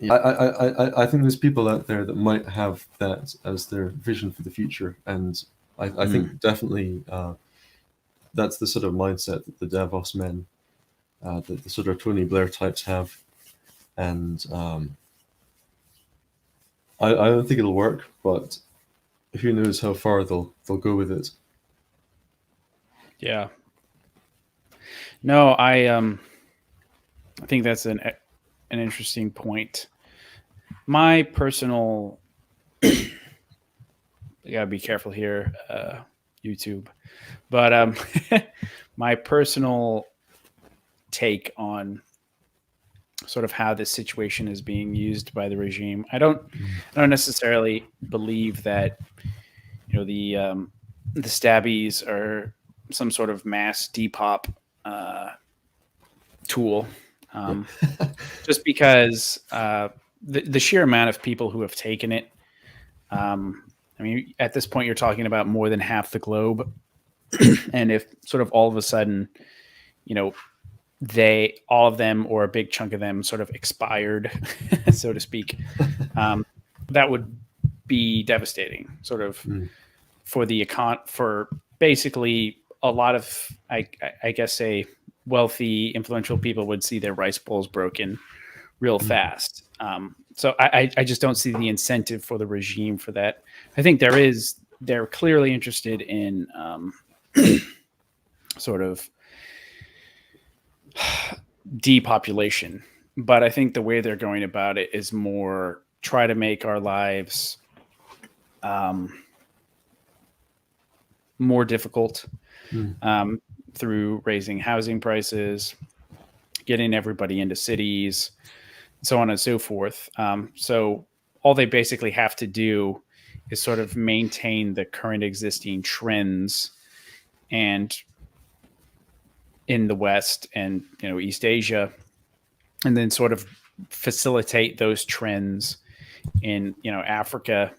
I think there's people out there that might have that as their vision for the future, and I Hmm. think definitely that's the sort of mindset that the Davos men, the sort of Tony Blair types have, and I don't think it'll work, but who knows how far they'll go with it. Yeah. No, I think that's an interesting point. My personal, I gotta be careful here, YouTube, but my personal take on sort of how this situation is being used by the regime. I don't necessarily believe that the stabbies are some sort of mass depop uh, tool. Yeah. Um, just because the sheer amount of people who have taken it. Um, I mean, at this point, you're talking about more than half the globe, and if sort of all of a sudden, you know, they all of them or a big chunk of them sort of expired, so to speak, um, that would be devastating. Sort of Mm. for the for basically a lot of I guess say wealthy influential people would see their rice bowls broken real Mm. fast. So I just don't see the incentive for the regime for that. I think they're clearly interested in sort of depopulation, but I think the way they're going about it is more try to make our lives um, more difficult Mm. um, through raising housing prices, getting everybody into cities, so on and so forth. So all they basically have to do is sort of maintain the current existing trends and in the West and East Asia, and then sort of facilitate those trends in Africa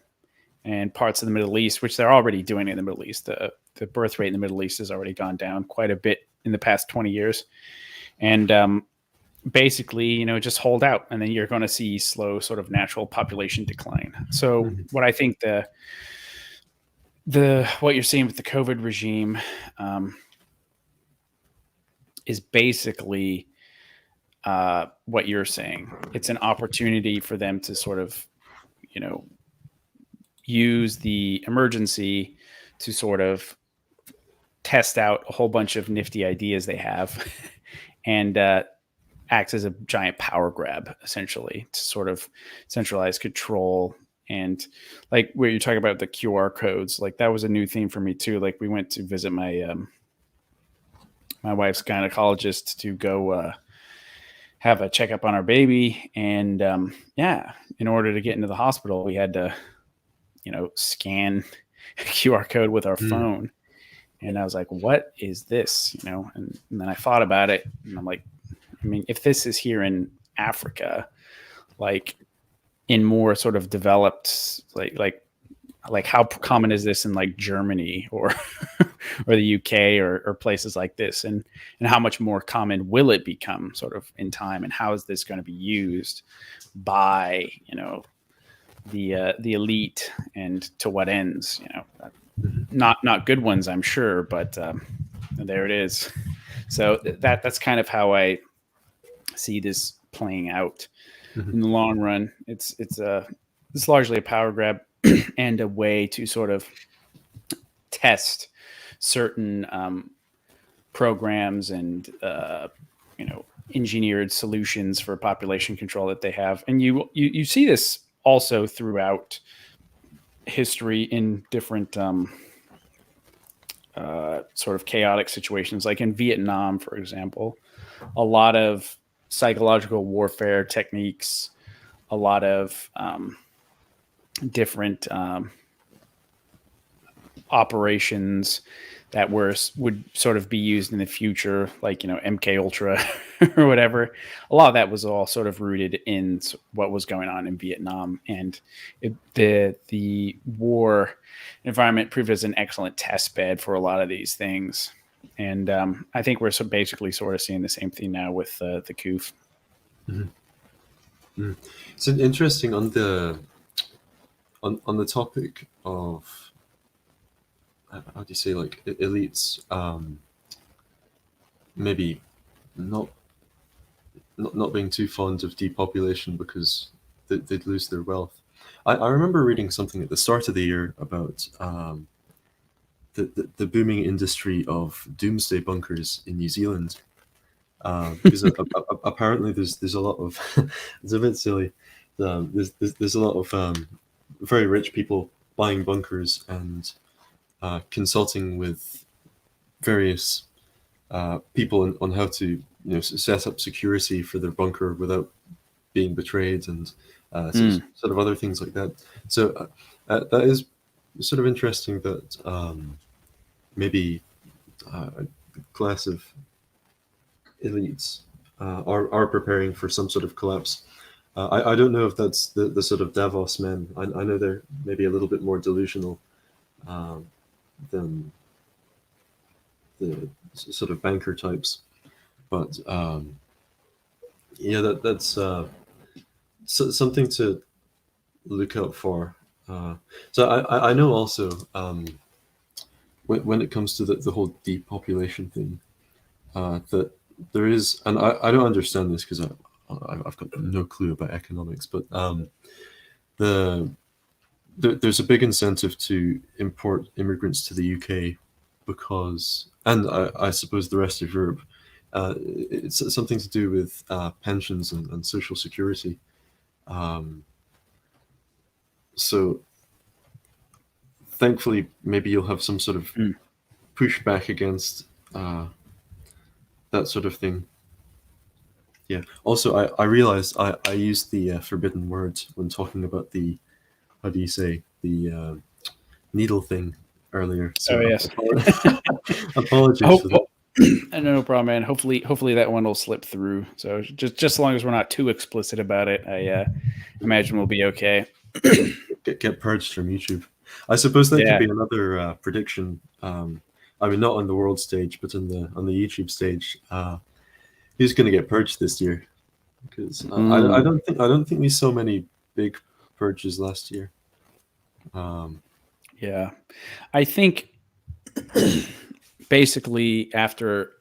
and parts of the Middle East, which they're already doing in the Middle East. The birth rate in the Middle East has already gone down quite a bit in the past 20 years. And basically, just hold out, and then you're going to see slow sort of natural population decline. So what I think what you're seeing with the COVID regime is basically what you're saying. It's an opportunity for them to sort of, use the emergency to sort of test out a whole bunch of nifty ideas they have and acts as a giant power grab, essentially, to sort of centralize control. And like where you're talking about the QR codes, like that was a new theme for me too. Like we went to visit my my wife's gynecologist to go have a checkup on our baby. And in order to get into the hospital, we had to, scan a QR code with our phone. And I was like, what is this? And then I thought about it, and I'm like, I mean, if this is here in Africa, like in more sort of developed, like how common is this in like Germany or or the UK or places like this, and how much more common will it become sort of in time, and how is this going to be used by the elite, and to what ends? Not good ones, I'm sure, but there it is. So that's kind of how I see this playing out in the long run. It's largely a power grab and a way to sort of test certain programs and engineered solutions for population control that they have. And you see this also throughout history in different sort of chaotic situations, like in Vietnam, for example. A lot of psychological warfare techniques, a lot of different operations that would sort of be used in the future, like MK Ultra or whatever. A lot of that was all sort of rooted in what was going on in Vietnam, and the war environment proved as an excellent test bed for a lot of these things. And I think we're basically sort of seeing the same thing now with the COOF. It's interesting on the topic of how do you say, like, elites maybe not being too fond of depopulation because they'd lose their wealth. I remember reading something at the start of the year about the booming industry of doomsday bunkers in New Zealand, because apparently there's a lot of it's a bit silly. There's a lot of very rich people buying bunkers and consulting with various people on how to set up security for their bunker without being betrayed, and sort of other things like that. So that is sort of interesting that maybe a class of elites are preparing for some sort of collapse. I don't know if that's the sort of Davos men. I know they're maybe a little bit more delusional than the sort of banker types, but that's something to look out for. So I know also when it comes to the whole depopulation thing, that there is, and I don't understand this because I've got no clue about economics, but there's a big incentive to import immigrants to the UK because, and I suppose the rest of Europe, it's something to do with pensions and social security. So thankfully, maybe you'll have some sort of pushback against that sort of thing. Yeah. Also, I realized I used the forbidden word when talking about the, how do you say, the needle thing earlier. So yes. apologies for that. No problem, man. Hopefully that one will slip through. So just as long as we're not too explicit about it, I imagine we'll be okay. Get purged from YouTube. I suppose that could Yeah. be another prediction. I mean, not on the world stage, but on the YouTube stage. Who's going to get purged this year? Because I Mm, don't think we saw many big purges last year. yeah. I think basically after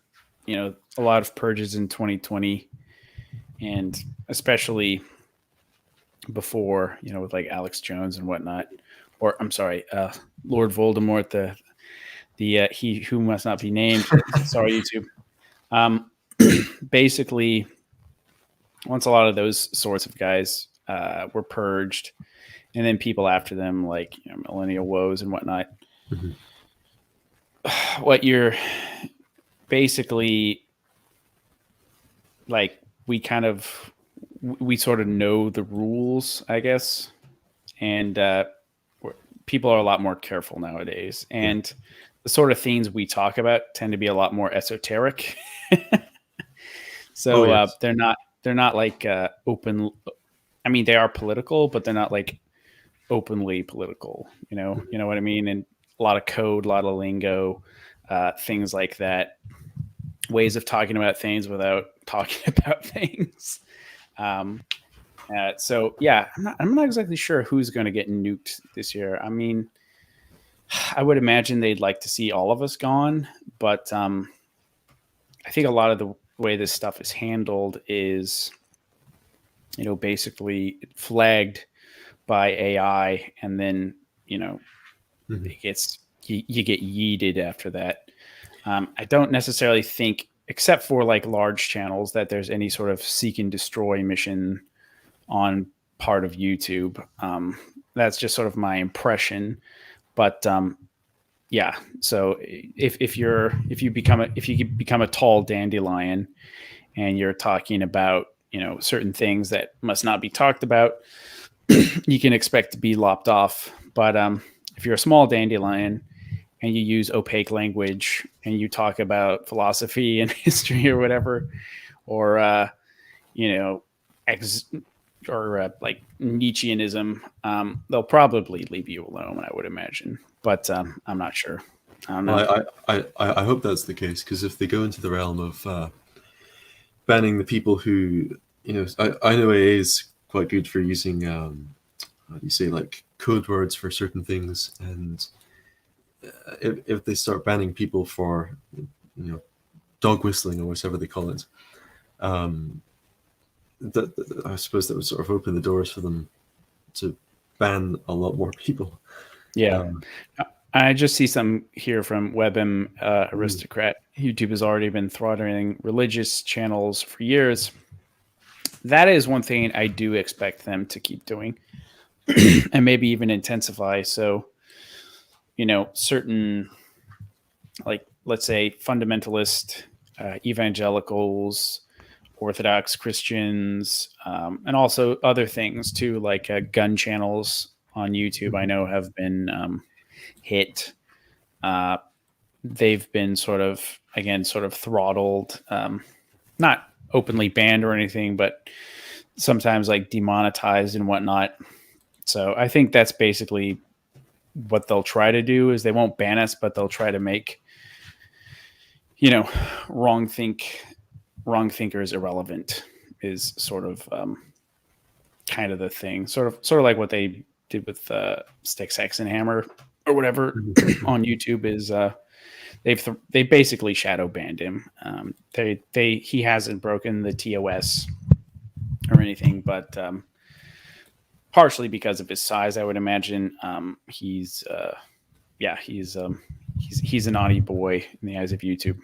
a lot of purges in 2020, and especially before with like Alex Jones and whatnot, or I'm sorry, Lord Voldemort, the he who must not be named. Sorry, YouTube. Um, basically, once a lot of those sorts of guys were purged, and then people after them, like millennial woes and whatnot, Mhm. what you're basically like, we sort of know the rules, I guess, and people are a lot more careful nowadays, Yeah. and the sort of things we talk about tend to be a lot more esoteric. Oh So yes. they're not like open. I mean, they are political, but they're not like openly political. You know what I mean? And a lot of code, a lot of lingo, things like that. Ways of talking about things without talking about things. Um, so yeah, I'm not exactly sure who's going to get nuked this year. I mean, I would imagine they'd like to see all of us gone, but I think a lot of the way this stuff is handled is, basically flagged by AI, and then Mhm. it gets you get yeeted after that. I don't necessarily think, except for like large channels, that there's any sort of seek and destroy mission on part of YouTube. That's just sort of my impression. But yeah, so if you become a tall dandelion and you're talking about certain things that must not be talked about, you can expect to be lopped off. But if you're a small dandelion and you use opaque language and you talk about philosophy and history or whatever, or you know, ex- or like Nietzscheanism, they'll probably leave you alone, I would imagine. But I'm not sure. I don't know. Well, I hope that's the case because if they go into the realm of banning the people who, I know AA is quite good for using, how do you say, like code words for certain things, and if they start banning people for, dog whistling or whatever they call it, um, I suppose that would sort of open the doors for them to ban a lot more people. Yeah. Um, I just see some here from WebM mm, Aristocrat. YouTube has already been throttling religious channels for years. That is one thing I do expect them to keep doing and maybe even intensify. So, certain, like, let's say, fundamentalist evangelicals, Orthodox Christians, and also other things too, like gun channels on YouTube, I mhm. know have been hit. Uh, they've been sort of throttled, not openly banned or anything, but sometimes like demonetized and whatnot. So I think that's basically what they'll try to do, is they won't ban us, but they'll try to make, you know, wrong think wrong thinkers irrelevant, is sort of kind of the thing. Sort of like what they did with Stick Sex and Hammer or whatever Mhm. on YouTube, is they basically shadow banned him. He hasn't broken the TOS or anything, but partially because of his size, I would imagine. He's a naughty boy in the eyes of YouTube.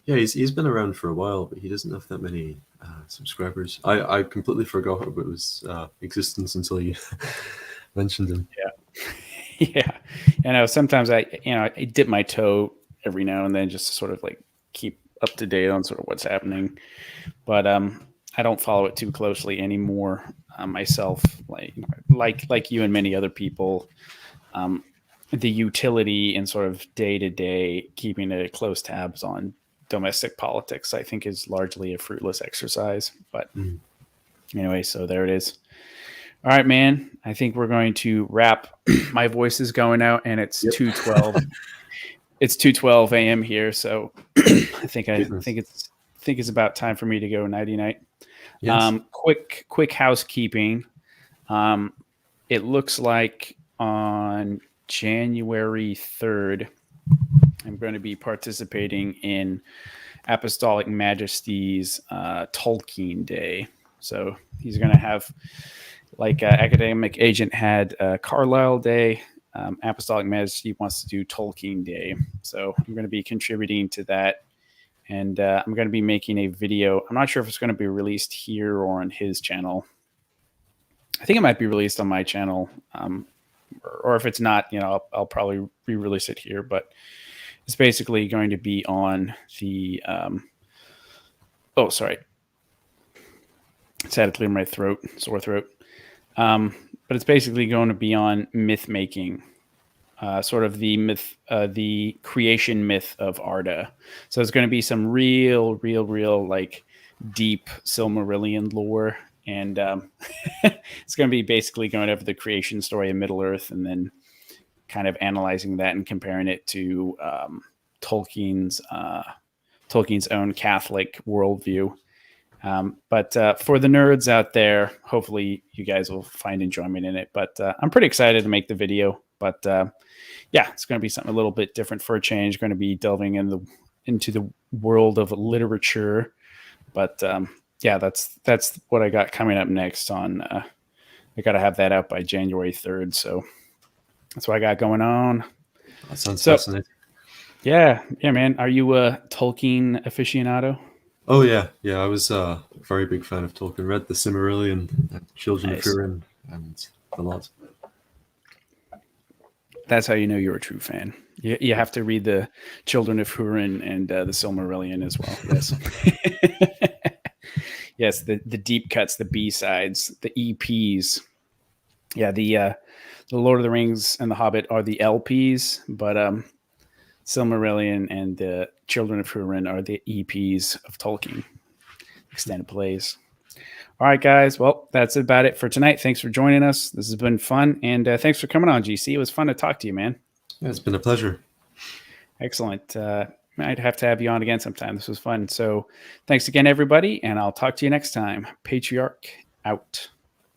Yeah, he's been around for a while, but he doesn't have that many subscribers. I completely forgot about his existence until you mentioned him. Yeah, sometimes I dip my toe every now and then just to sort of like keep up to date on sort of what's happening, but I don't follow it too closely anymore myself. Like you and many other people, um, the utility and sort of day to day keeping a close tabs on domestic politics, I think, is largely a fruitless exercise. But anyway, so there it is. All right, man. I think we're going to wrap. My voice is going out, and it's 2:12. It's 2:12 a.m. here, so I think it's about time for me to go nighty night. Yes. Quick housekeeping. It looks like on January 3rd, I'm going to be participating in Apostolic Majesty's Tolkien Day. So he's going to have, like Academic Agent had Carlisle Day. Apostolic Majesty wants to do Tolkien Day. So I'm going to be contributing to that. And I'm going to be making a video. I'm not sure if it's going to be released here or on his channel. I think it might be released on my channel. Or if it's not, I'll probably re-release it here. But it's basically going to be on the sorry. It's had to clear my throat, sore throat. But it's basically going to be on myth making, sort of the myth, the creation myth of Arda. So it's going to be some real like deep Silmarillion lore, and it's going to be basically going over the creation story of Middle Earth, and then kind of analyzing that and comparing it to Tolkien's own Catholic worldview. But for the nerds out there, hopefully you guys will find enjoyment in it. But I'm pretty excited to make the video. But yeah, it's going to be something a little bit different for a change. Going to be delving into the world of literature. But yeah, that's what I got coming up next. I got to have that out by January 3rd. So that's what I got going on. That sounds fascinating. Yeah, man. Are you a Tolkien aficionado? Oh yeah. I was a very big fan of Tolkien. Read the Silmarillion, Children of Hurin, and the lot. That's how you know you're a true fan. You have to read the Children of Hurin and the Silmarillion as well. Yes. Yes, the deep cuts, the B-sides, the EPs. Yeah, the Lord of the Rings and the Hobbit are the LPs, but Silmarillion and the Children of Hurin are the EPs of Tolkien, extended plays. All right, guys. Well, that's about it for tonight. Thanks for joining us. This has been fun, and thanks for coming on, GC. It was fun to talk to you, man. Yeah, it's been a pleasure. Excellent. I'd have to have you on again sometime. This was fun. So thanks again, everybody, and I'll talk to you next time. Patriarch out.